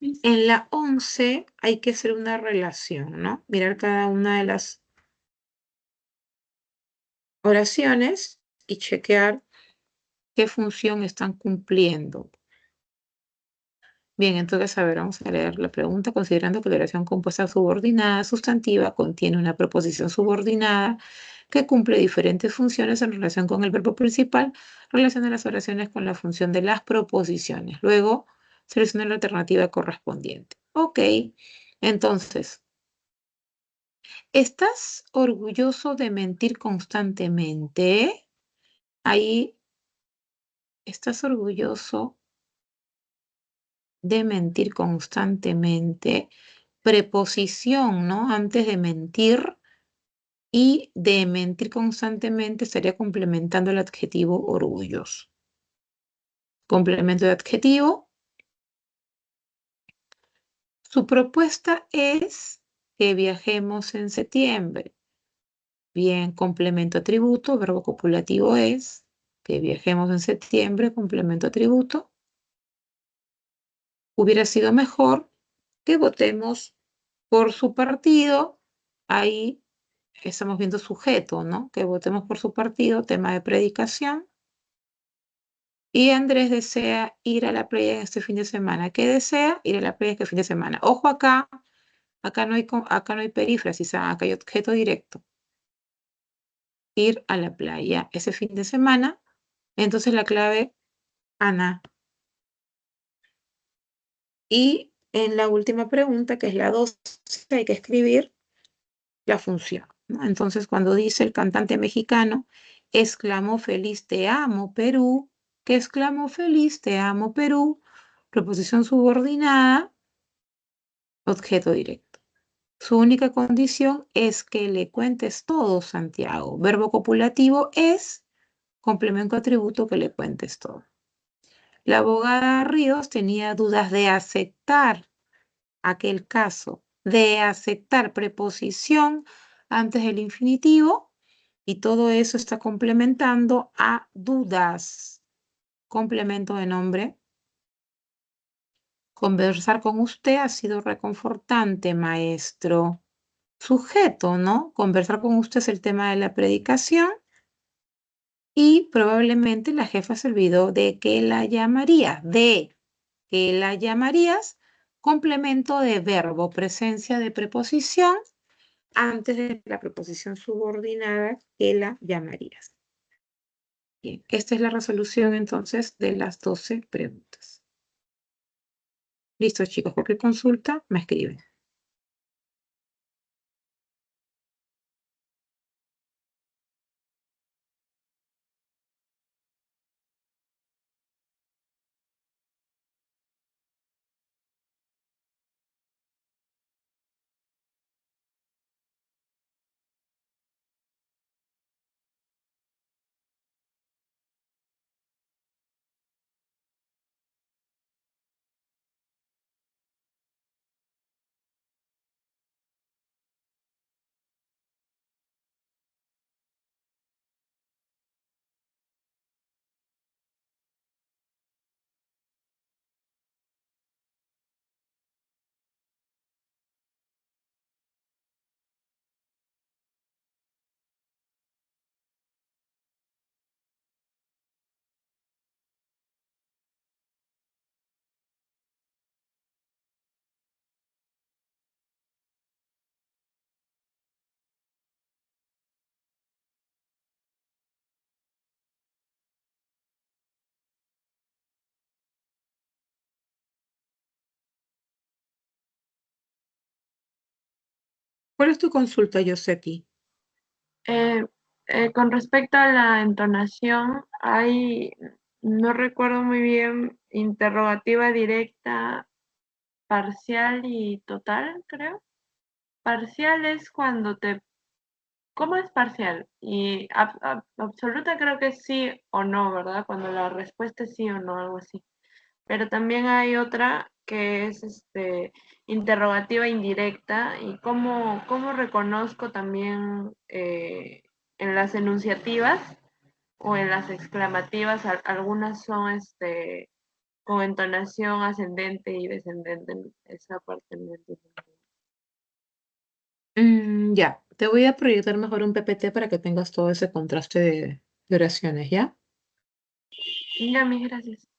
En la 11 hay que hacer una relación, ¿no? Mirar cada una de las oraciones y chequear qué función están cumpliendo. Bien, entonces, a ver, vamos a leer la pregunta. Considerando que la oración compuesta subordinada sustantiva contiene una preposición subordinada que cumple diferentes funciones en relación con el verbo principal, relaciona las oraciones con la función de las proposiciones. Luego, selecciona la alternativa correspondiente. Ok, entonces, ¿estás orgulloso de mentir constantemente? Ahí, ¿estás orgulloso de mentir constantemente? Preposición, ¿no? Antes de mentir, y de mentir constantemente estaría complementando el adjetivo orgulloso. Complemento de adjetivo. Su propuesta es que viajemos en septiembre. Bien, complemento atributo, verbo copulativo es que viajemos en septiembre, complemento atributo. Hubiera sido mejor que votemos por su partido. Ahí estamos viendo sujeto, ¿no? Que votemos por su partido, tema de predicación. Y Andrés desea ir a la playa este fin de semana. ¿Qué desea? Ir a la playa este fin de semana. Ojo acá, acá no hay perífrasis, acá hay objeto directo. Ir a la playa ese fin de semana. Entonces la clave, Ana. Y en la última pregunta, que es la 12, hay que escribir la función, ¿no? Entonces, cuando dice el cantante mexicano, exclamó feliz te amo Perú, que exclamó feliz te amo Perú, preposición subordinada, objeto directo. Su única condición es que le cuentes todo, Santiago. Verbo copulativo es complemento atributo que le cuentes todo. La abogada Ríos tenía dudas de aceptar aquel caso, de aceptar preposición antes del infinitivo, y todo eso está complementando a dudas. Complemento de nombre. Conversar con usted ha sido reconfortante, maestro. Sujeto, ¿no? Conversar con usted es el tema de la predicación y probablemente la jefa se olvidó de que la llamaría, de que la llamarías, complemento de verbo, presencia de preposición antes de la preposición subordinada que la llamarías. Bien, esta es la resolución entonces de las 12 preguntas. Listo, chicos, cualquier consulta me escriben. ¿Cuál es tu consulta, Yosetti? Eh, con respecto a la entonación, no recuerdo muy bien, interrogativa directa, parcial y total, creo. Parcial es cuando ¿cómo es parcial? Y absoluta creo que es sí o no, ¿verdad? Cuando la respuesta es sí o no, algo así. Pero también hay otra que es interrogativa indirecta y cómo reconozco también en las enunciativas o en las exclamativas, algunas son con entonación ascendente y descendente, esa parte no entiendo. Ya, te voy a proyectar mejor un PPT para que tengas todo ese contraste de oraciones, ¿ya? Ya, mis gracias.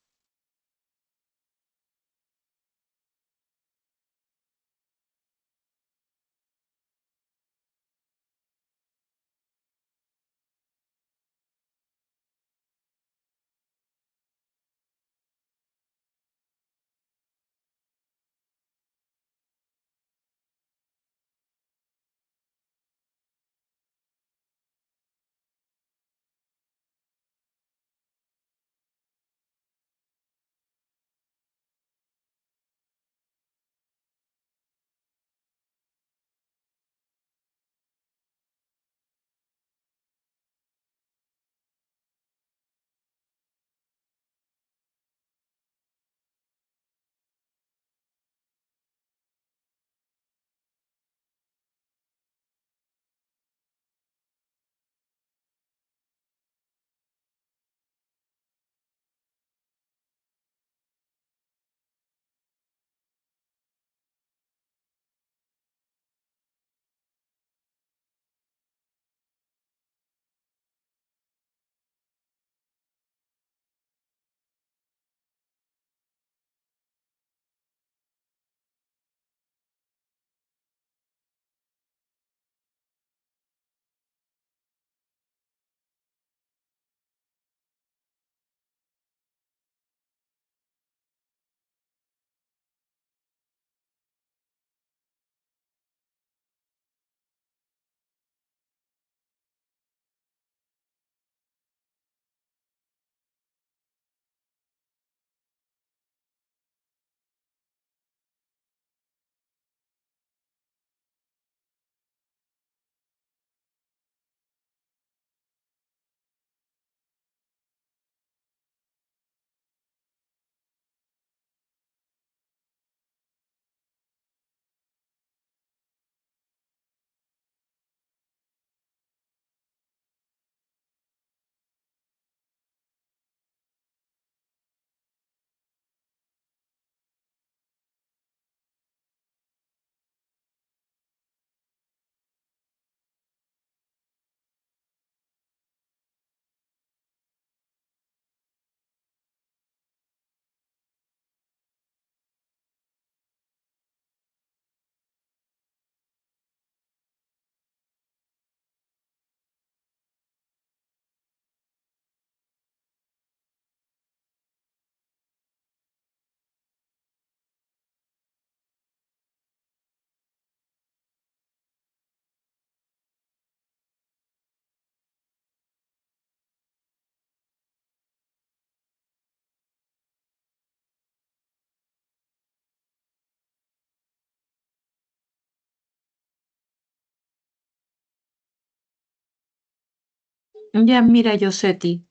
Ya, mira, Yosetti,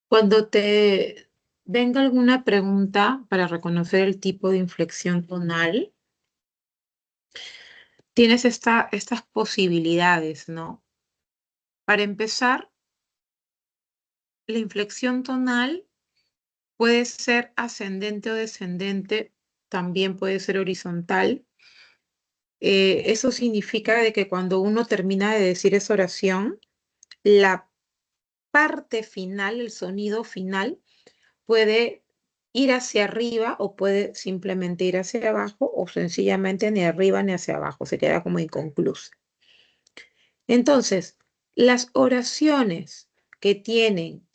cuando te venga alguna pregunta para reconocer el tipo de inflexión tonal, tienes estas posibilidades, ¿no? Para empezar, la inflexión tonal puede ser ascendente o descendente, también puede ser horizontal. Eso significa de que cuando uno termina de decir esa oración, la parte final, el sonido final, puede ir hacia arriba o puede simplemente ir hacia abajo o sencillamente ni arriba ni hacia abajo, se queda como inconclusa. Entonces, las oraciones que tienen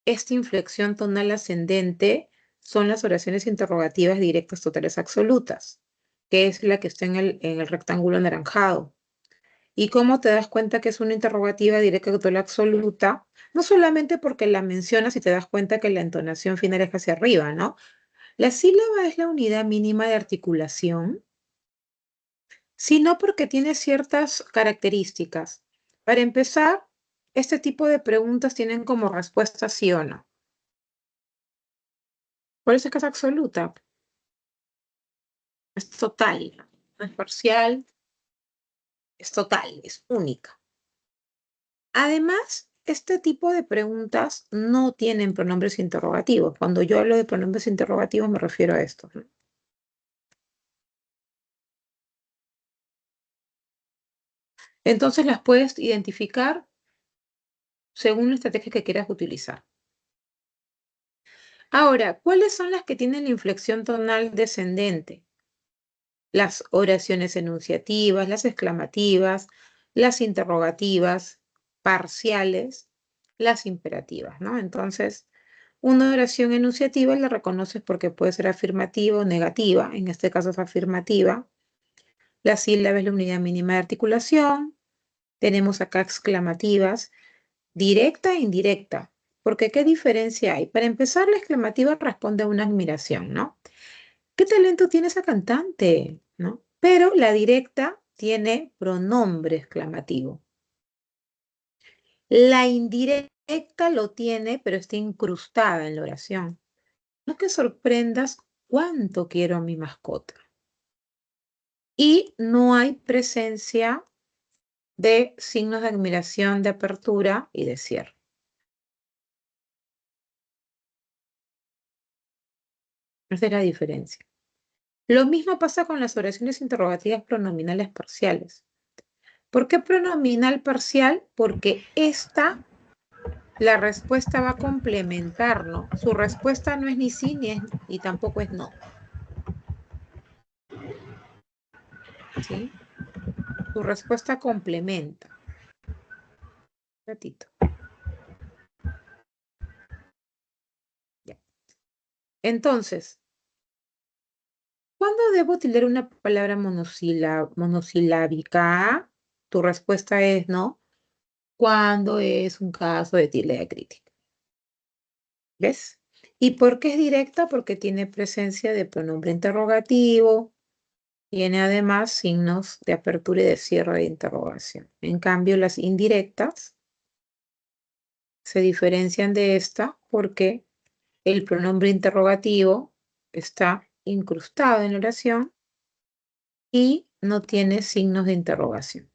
esta inflexión tonal ascendente son las oraciones interrogativas directas totales absolutas, que es la que está en el rectángulo anaranjado. ¿Y cómo te das cuenta que es una interrogativa directa total absoluta? No solamente porque la mencionas y te das cuenta que la entonación final es hacia arriba, ¿no? La sílaba es la unidad mínima de articulación, sino porque tiene ciertas características. Para empezar, este tipo de preguntas tienen como respuesta sí o no. Por eso es que es absoluta, es total, no es parcial, es total, es única. Además, este tipo de preguntas no tienen pronombres interrogativos. Cuando yo hablo de pronombres interrogativos me refiero a esto, ¿no? Entonces las puedes identificar según la estrategia que quieras utilizar. Ahora, ¿cuáles son las que tienen la inflexión tonal descendente? Las oraciones enunciativas, las exclamativas, las interrogativas, parciales, las imperativas, ¿no? Entonces, una oración enunciativa la reconoces porque puede ser afirmativa o negativa. En este caso es afirmativa. La sílaba es la unidad mínima de articulación. Tenemos acá exclamativas, directa e indirecta. Porque ¿qué diferencia hay? Para empezar, la exclamativa responde a una admiración, ¿no? ¿Qué talento tiene esa cantante? ¿No? Pero la directa tiene pronombre exclamativo. La indirecta lo tiene, pero está incrustada en la oración. No que sorprendas cuánto quiero a mi mascota. Y no hay presencia de signos de admiración, de apertura y de cierre. Esa es la diferencia. Lo mismo pasa con las oraciones interrogativas pronominales parciales. ¿Por qué pronominal parcial? Porque la respuesta va a complementar, ¿no? Su respuesta no es ni sí ni tampoco es no. ¿Sí? Su respuesta complementa. Un ratito. Ya. Entonces, ¿cuándo debo utilizar una palabra monosilábica? Tu respuesta es no. Cuando es un caso de tilde diacrítica. ¿Ves? ¿Y por qué es directa? Porque tiene presencia de pronombre interrogativo, tiene además signos de apertura y de cierre de interrogación. En cambio, las indirectas se diferencian de esta porque el pronombre interrogativo está incrustado en la oración y no tiene signos de interrogación.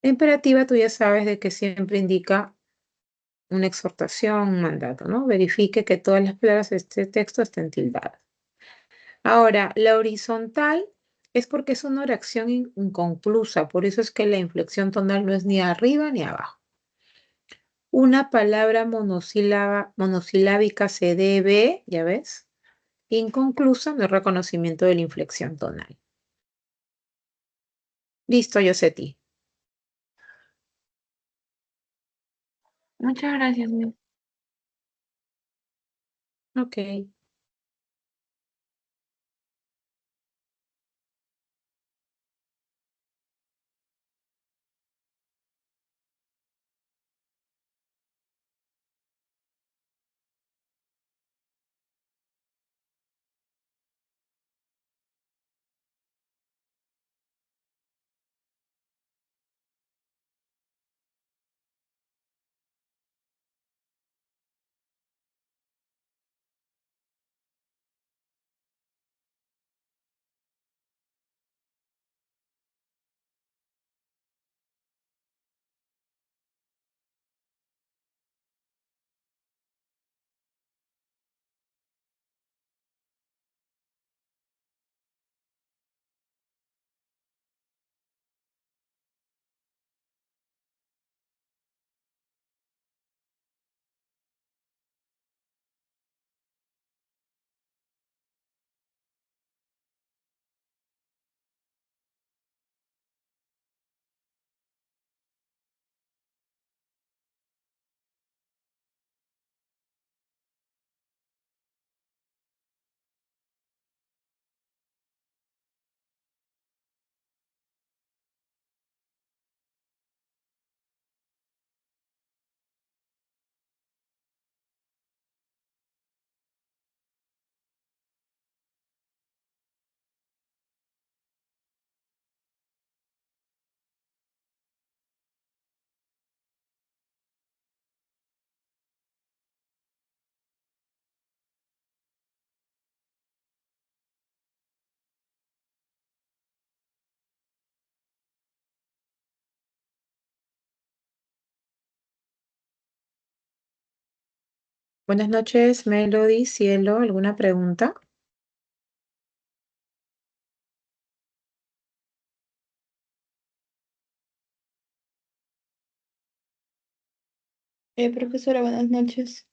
La imperativa tú ya sabes de que siempre indica una exhortación, un mandato, ¿no? Verifique que todas las palabras de este texto estén tildadas. Ahora, la horizontal es porque es una oración inconclusa, por eso es que la inflexión tonal no es ni arriba ni abajo. Una palabra monosilábica se debe, ya ves, inconclusa no es reconocimiento de la inflexión tonal. Listo, Yosetti. Muchas gracias, Miss. Ok. Buenas noches, Melody, Cielo, ¿alguna pregunta? Profesora, buenas noches.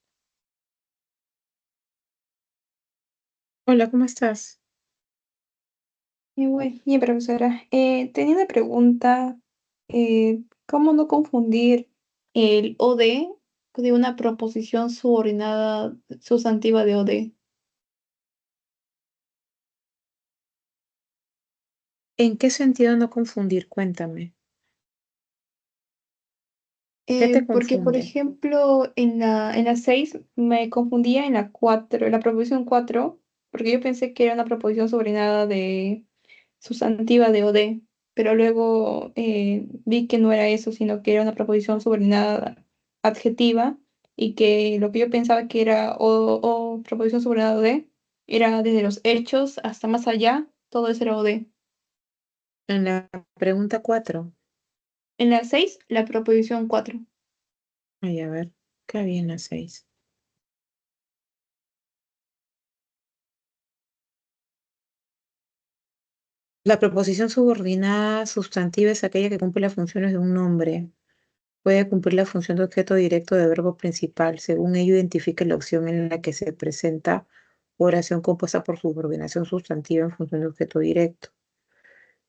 Hola, ¿cómo estás? Bien, profesora. Tenía una pregunta. ¿Cómo no confundir el OD de una proposición subordinada sustantiva de OD? ¿En qué sentido no confundir? Cuéntame. ¿Qué te Porque, por confunde? ejemplo, en la 6 me confundía en la 4, en la proposición 4, porque yo pensé que era una proposición subordinada de sustantiva de OD, pero luego vi que no era eso, sino que era una proposición subordinada adjetiva y que lo que yo pensaba que era o proposición subordinada de era desde los hechos hasta más allá, todo eso era OD. En la pregunta 4. En la 6 la proposición 4. Ay, a ver, ¿qué había en la 6? La proposición subordinada sustantiva es aquella que cumple las funciones de un nombre. Puede cumplir la función de objeto directo de verbo principal, según ello identifique la opción en la que se presenta oración compuesta por subordinación sustantiva en función de objeto directo.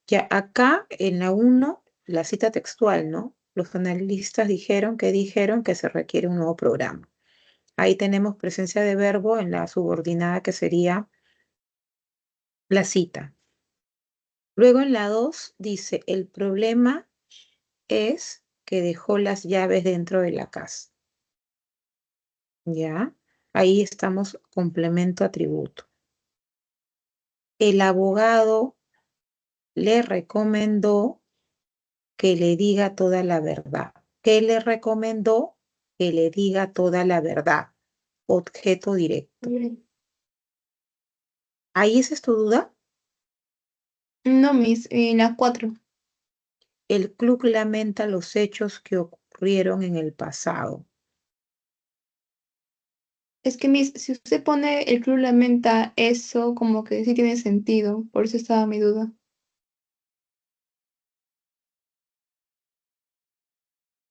Ya acá en la 1, la cita textual, ¿no? Los analistas dijeron que se requiere un nuevo programa. Ahí tenemos presencia de verbo en la subordinada que sería la cita. Luego en la 2 dice, el problema es que dejó las llaves dentro de la casa. ¿Ya? Ahí estamos complemento atributo. El abogado le recomendó que le diga toda la verdad. ¿Qué le recomendó? Que le diga toda la verdad. Objeto directo. ¿Ahí esa es tu duda? No, en la 4. El club lamenta los hechos que ocurrieron en el pasado. Es que si usted pone el club lamenta eso, como que sí tiene sentido, por eso estaba mi duda.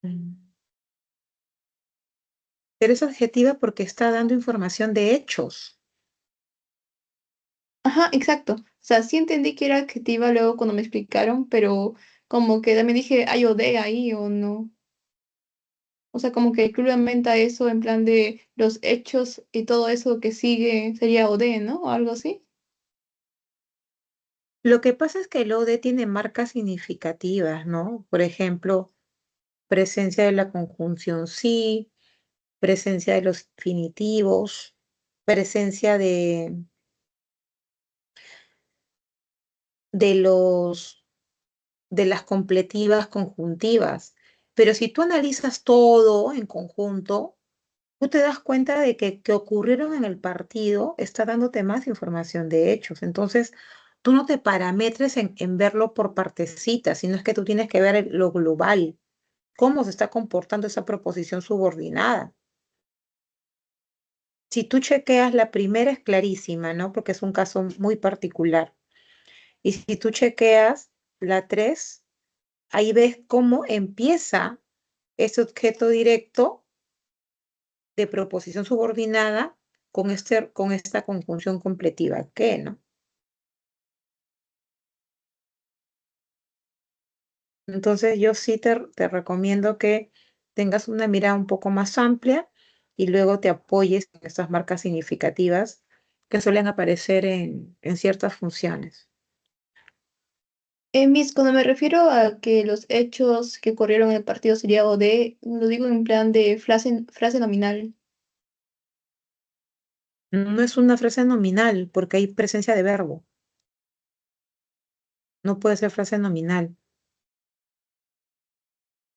Mm. Pero es adjetiva porque está dando información de hechos. Ajá, exacto. O sea, sí entendí que era adjetiva luego cuando me explicaron, pero como que también dije, ¿hay o de ahí o no? O sea, como que incrementa eso en plan de los hechos y todo eso que sigue sería o de, ¿no? O algo así. Lo que pasa es que el OD tiene marcas significativas, ¿no? Por ejemplo, presencia de la conjunción sí, presencia de los infinitivos, presencia de los de las completivas conjuntivas. Pero si tú analizas todo en conjunto, tú te das cuenta de que ocurrieron en el partido está dándote más información de hechos. Entonces, tú no te parametres en verlo por partecitas, sino es que tú tienes que ver lo global, cómo se está comportando esa proposición subordinada. Si tú chequeas la primera es clarísima, ¿no? Porque es un caso muy particular. Y si tú chequeas la 3, ahí ves cómo empieza ese objeto directo de proposición subordinada con esta conjunción completiva, ¿qué, no? Entonces yo sí te recomiendo que tengas una mirada un poco más amplia y luego te apoyes en estas marcas significativas que suelen aparecer en ciertas funciones. Cuando me refiero a que los hechos que ocurrieron en el partido sería o de, lo digo en plan de frase nominal. No es una frase nominal porque hay presencia de verbo. No puede ser frase nominal.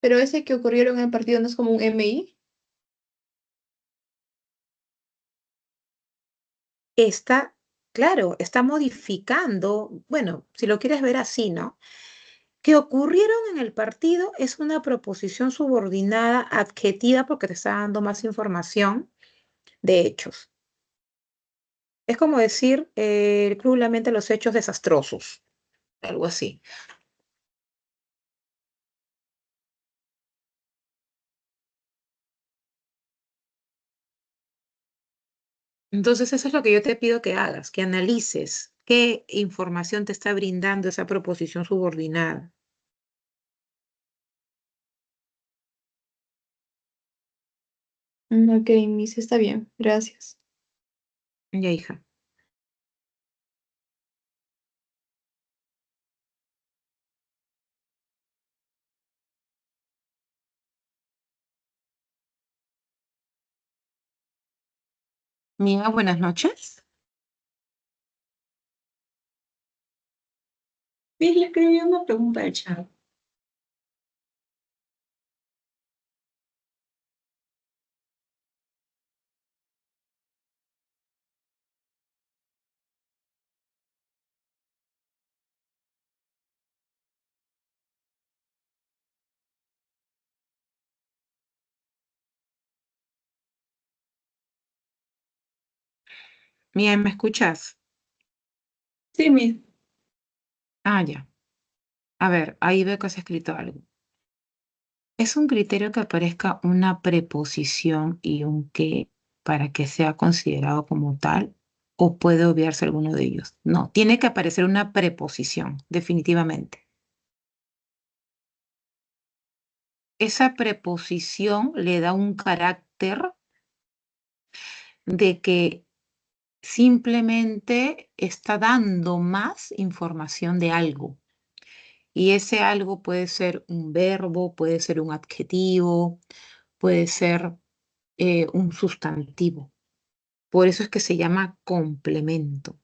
Pero ese que ocurrieron en el partido no es como un MI. Está, claro, está modificando, bueno, si lo quieres ver así, ¿no? Que ocurrieron en el partido es una proposición subordinada adjetiva porque te está dando más información de hechos. Es como decir, el club lamenta los hechos desastrosos, algo así. Entonces, eso es lo que yo te pido que hagas, que analices qué información te está brindando esa proposición subordinada. Ok, Miss, está bien, gracias. Ya, hija. Mía, buenas noches. Miss, le escribí una pregunta al chat. Mía, ¿me escuchas? Sí, Miss. Ah, ya. A ver, ahí veo que has escrito algo. ¿Es un criterio que aparezca una preposición y un qué para que sea considerado como tal? ¿O puede obviarse alguno de ellos? No, tiene que aparecer una preposición, definitivamente. Esa preposición le da un carácter de que simplemente está dando más información de algo. Y ese algo puede ser un verbo, puede ser un adjetivo, puede ser un sustantivo. Por eso es que se llama complemento.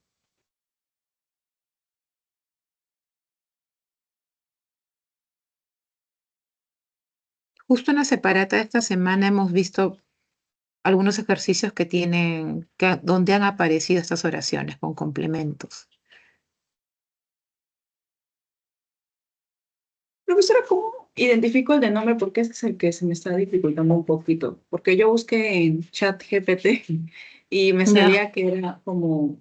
Justo en la separata de esta semana hemos visto algunos ejercicios que tienen, donde han aparecido estas oraciones con complementos. Profesora, ¿cómo identifico el de nombre? Porque ese es el que se me está dificultando un poquito. Porque yo busqué en ChatGPT y me Ya. salía que era como, o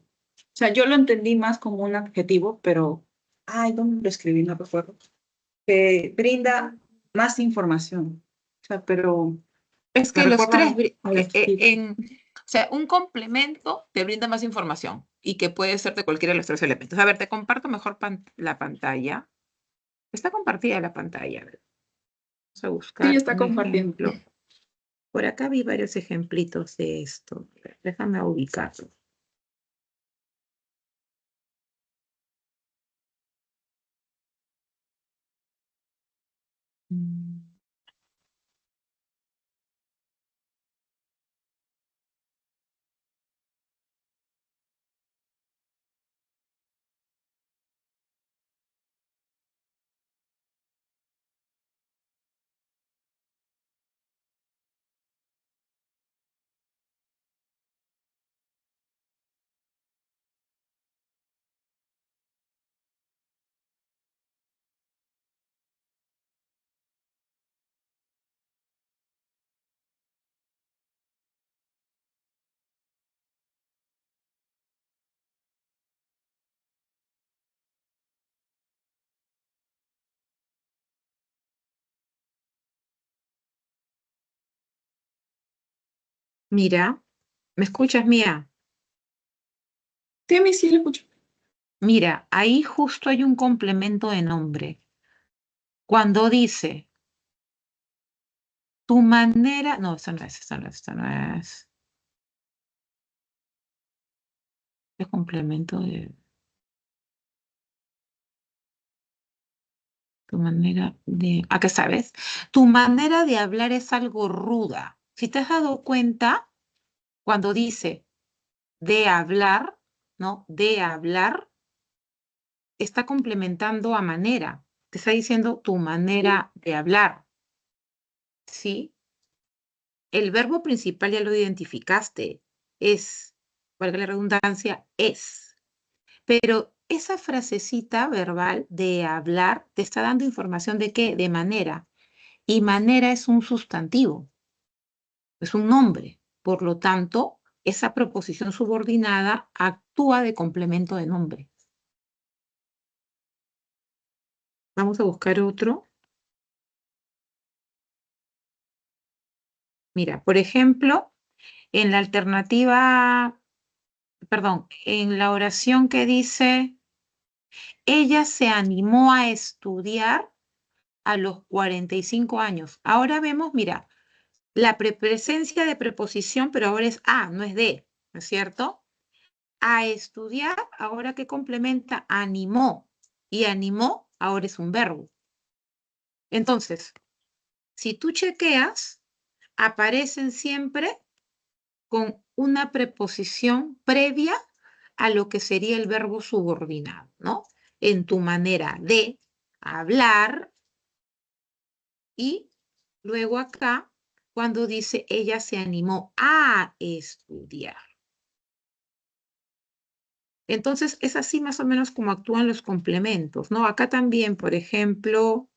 sea, yo lo entendí más como un adjetivo, pero, ay, ¿dónde lo escribí? No recuerdo. Que brinda más información. O sea, pero Es me que los tres, recuerda al adjetivo. o sea, un complemento te brinda más información y que puede ser de cualquiera de los tres elementos. A ver, te comparto mejor la pantalla. Está compartida la pantalla. A ver, vamos a Sí, buscar está un compartiendo. ejemplo. Por acá vi varios ejemplitos de esto. A ver, déjame ubicarlo. Mm. Mira, ¿me escuchas, Mía? Sí, a mí sí lo escucho. Mira, ahí justo hay un complemento de nombre. Cuando dice tu manera, no, esto no es, esto no es, esto no es. Es complemento de tu manera de, ¿a qué sabes? Tu manera de hablar es algo ruda. Si te has dado cuenta, cuando dice de hablar, ¿no? De hablar, está complementando a manera. Te está diciendo tu manera de hablar, ¿sí? El verbo principal ya lo identificaste, es, valga la redundancia, es. Pero esa frasecita verbal de hablar te está dando información de qué, de manera. Y manera es un sustantivo, es un nombre. Por lo tanto, esa proposición subordinada actúa de complemento de nombre. Vamos a buscar otro. Mira, por ejemplo, en la alternativa, perdón, en la oración que dice, ella se animó a estudiar a los 45 años. Ahora vemos, mira, la presencia de preposición, pero ahora es a, no es de, ¿no es cierto? A estudiar, ahora que complementa, animó. Y animó, ahora es un verbo. Entonces, si tú chequeas, aparecen siempre con una preposición previa a lo que sería el verbo subordinado, ¿no? En tu manera de hablar y luego acá, cuando dice ella se animó a estudiar. Entonces, es así más o menos como actúan los complementos, ¿no? Acá también, por ejemplo,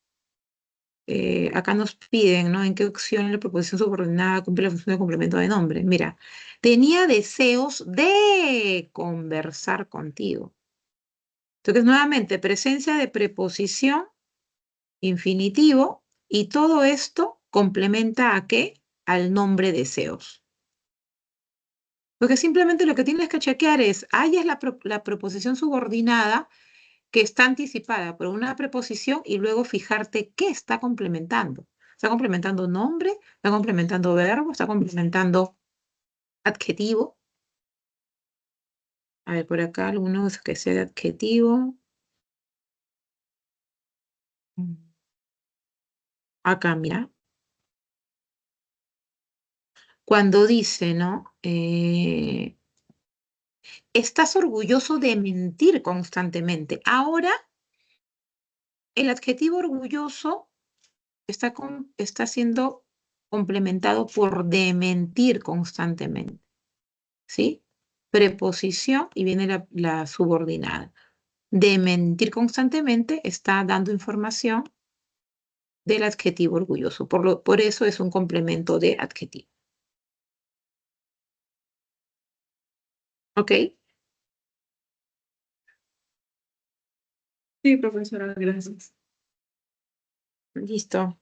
acá nos piden, ¿no? ¿En qué opción la proposición subordinada cumple la función de complemento de nombre? Mira, tenía deseos de conversar contigo. Entonces, nuevamente, presencia de preposición, infinitivo, y todo esto complementa ¿a qué? Al nombre deseos. Porque simplemente lo que tienes que chequear es, ahí es la proposición subordinada que está anticipada por una preposición y luego fijarte qué está complementando. ¿Está complementando nombre? ¿Está complementando verbo? ¿Está complementando adjetivo? A ver, por acá algunos que sea de adjetivo. Acá, mira. Cuando dice, ¿no? Estás orgulloso de mentir constantemente. Ahora, el adjetivo orgulloso está siendo complementado por de mentir constantemente, ¿sí? Preposición y viene la subordinada. De mentir constantemente está dando información del adjetivo orgulloso. Por eso es un complemento de adjetivo. ¿Ok? Sí, profesora, gracias. Listo.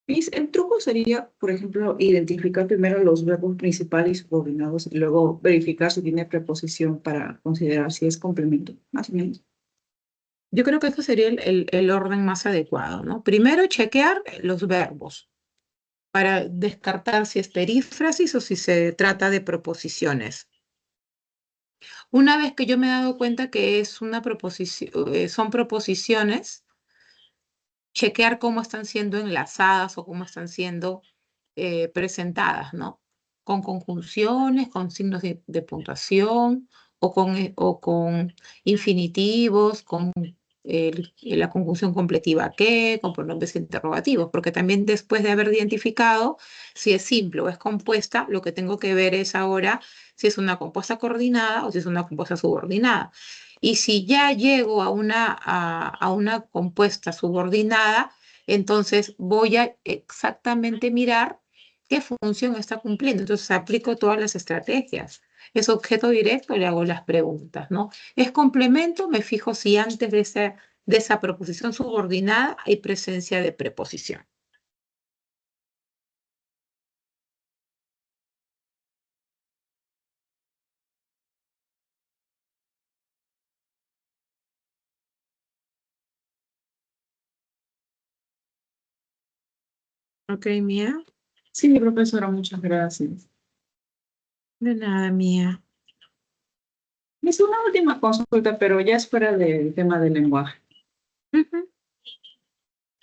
El truco sería, por ejemplo, identificar primero los verbos principales y subordinados y luego verificar si tiene preposición para considerar si es complemento, más o menos. Yo creo que este sería el orden más adecuado, ¿no? Primero chequear los verbos para descartar si es perífrasis o si se trata de proposiciones. Una vez que yo me he dado cuenta que es una proposición, son proposiciones, chequear cómo están siendo enlazadas o cómo están siendo presentadas, ¿no? Con conjunciones, con signos de puntuación o con infinitivos, con la conjunción completiva que, con pronombres interrogativos, porque también después de haber identificado si es simple o es compuesta, lo que tengo que ver es ahora si es una compuesta coordinada o si es una compuesta subordinada. Y si ya llego a una compuesta subordinada, entonces voy a exactamente mirar qué función está cumpliendo. Entonces aplico todas las estrategias. Es objeto directo, le hago las preguntas, ¿no? Es complemento, me fijo si antes de esa proposición subordinada hay presencia de preposición. Ok, Mía. Sí, profesora, muchas gracias. De nada, Mía. Es una última consulta, pero ya es fuera del tema del lenguaje. Ujú.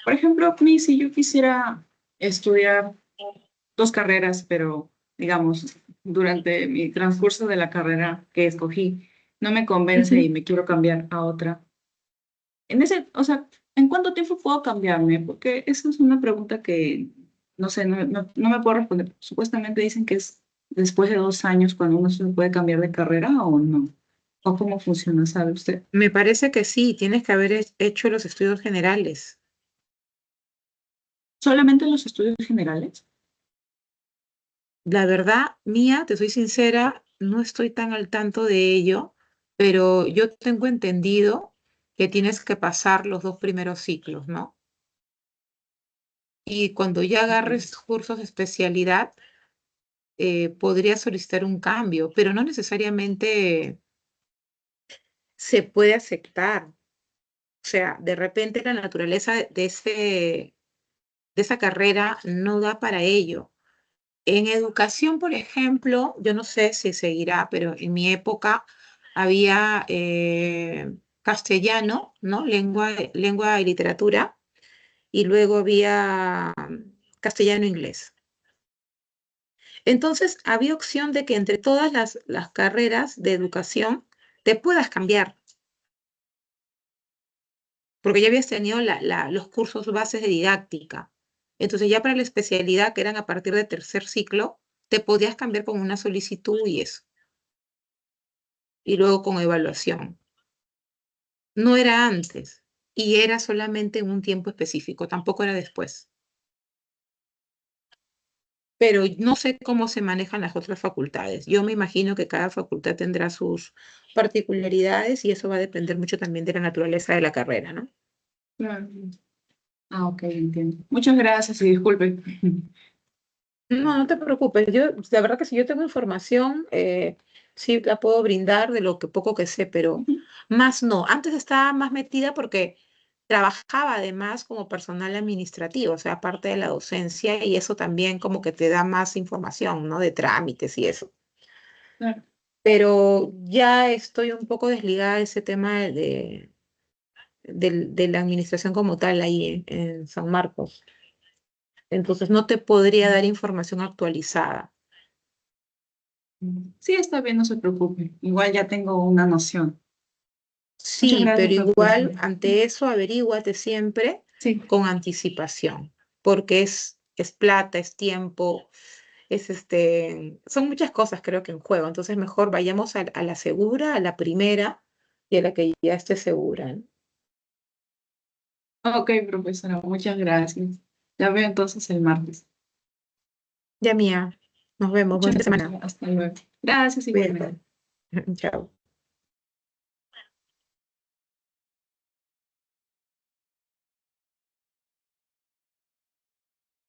Por ejemplo, Cris, si yo quisiera estudiar 2 carreras, pero digamos, durante mi transcurso de la carrera que escogí, no me convence y me quiero cambiar a otra. O sea, ¿en cuánto tiempo puedo cambiarme? Porque esa es una pregunta que, no sé, no me puedo responder. Supuestamente dicen que es después de 2 años cuando uno se puede cambiar de carrera o no. ¿O cómo funciona, sabe usted? Me parece que sí, tienes que haber hecho los estudios generales. ¿Solamente los estudios generales? La verdad, Mía, te soy sincera, no estoy tan al tanto de ello, pero yo tengo entendido que tienes que pasar los 2 primeros ciclos, ¿no? Y cuando ya agarres cursos de especialidad, podrías solicitar un cambio, pero no necesariamente se puede aceptar. O sea, de repente la naturaleza de esa carrera no da para ello. En educación, por ejemplo, yo no sé si seguirá, pero en mi época había castellano, ¿no? Lengua y literatura, y luego había castellano-inglés. Entonces, había opción de que entre todas las carreras de educación te puedas cambiar, porque ya habías tenido los cursos bases de didáctica. Entonces, ya para la especialidad, que eran a partir de tercer ciclo, te podías cambiar con una solicitud y eso, y luego con evaluación. No era antes, y era solamente en un tiempo específico, tampoco era después. Pero no sé cómo se manejan las otras facultades. Yo me imagino que cada facultad tendrá sus particularidades y eso va a depender mucho también de la naturaleza de la carrera, ¿no? Claro. Ah, ok, entiendo. Muchas gracias y disculpe. No, no te preocupes. Yo, la verdad que si yo tengo información, sí la puedo brindar de lo que poco que sé, pero más no. Antes estaba más metida porque trabajaba además como personal administrativo, o sea, aparte de la docencia, y eso también como que te da más información, ¿no? De trámites y eso. Claro. Pero ya estoy un poco desligada de ese tema de la administración como tal ahí en San Marcos. Entonces no te podría dar información actualizada. Sí, está bien, no se preocupe. Igual ya tengo una noción. Muchas Sí, pero gracias, igual profesor. ante eso averíguate siempre Sí, con anticipación, porque es plata, es tiempo, son muchas cosas creo que en juego. Entonces mejor vayamos a la segura, a la primera y a la que ya esté segura, ¿no? ok, profesora, muchas gracias. Ya veo entonces el martes. Ya mía, nos vemos, buen Muchas fin de gracias, semana. hasta luego. Gracias igualmente. Cuídate. Chao.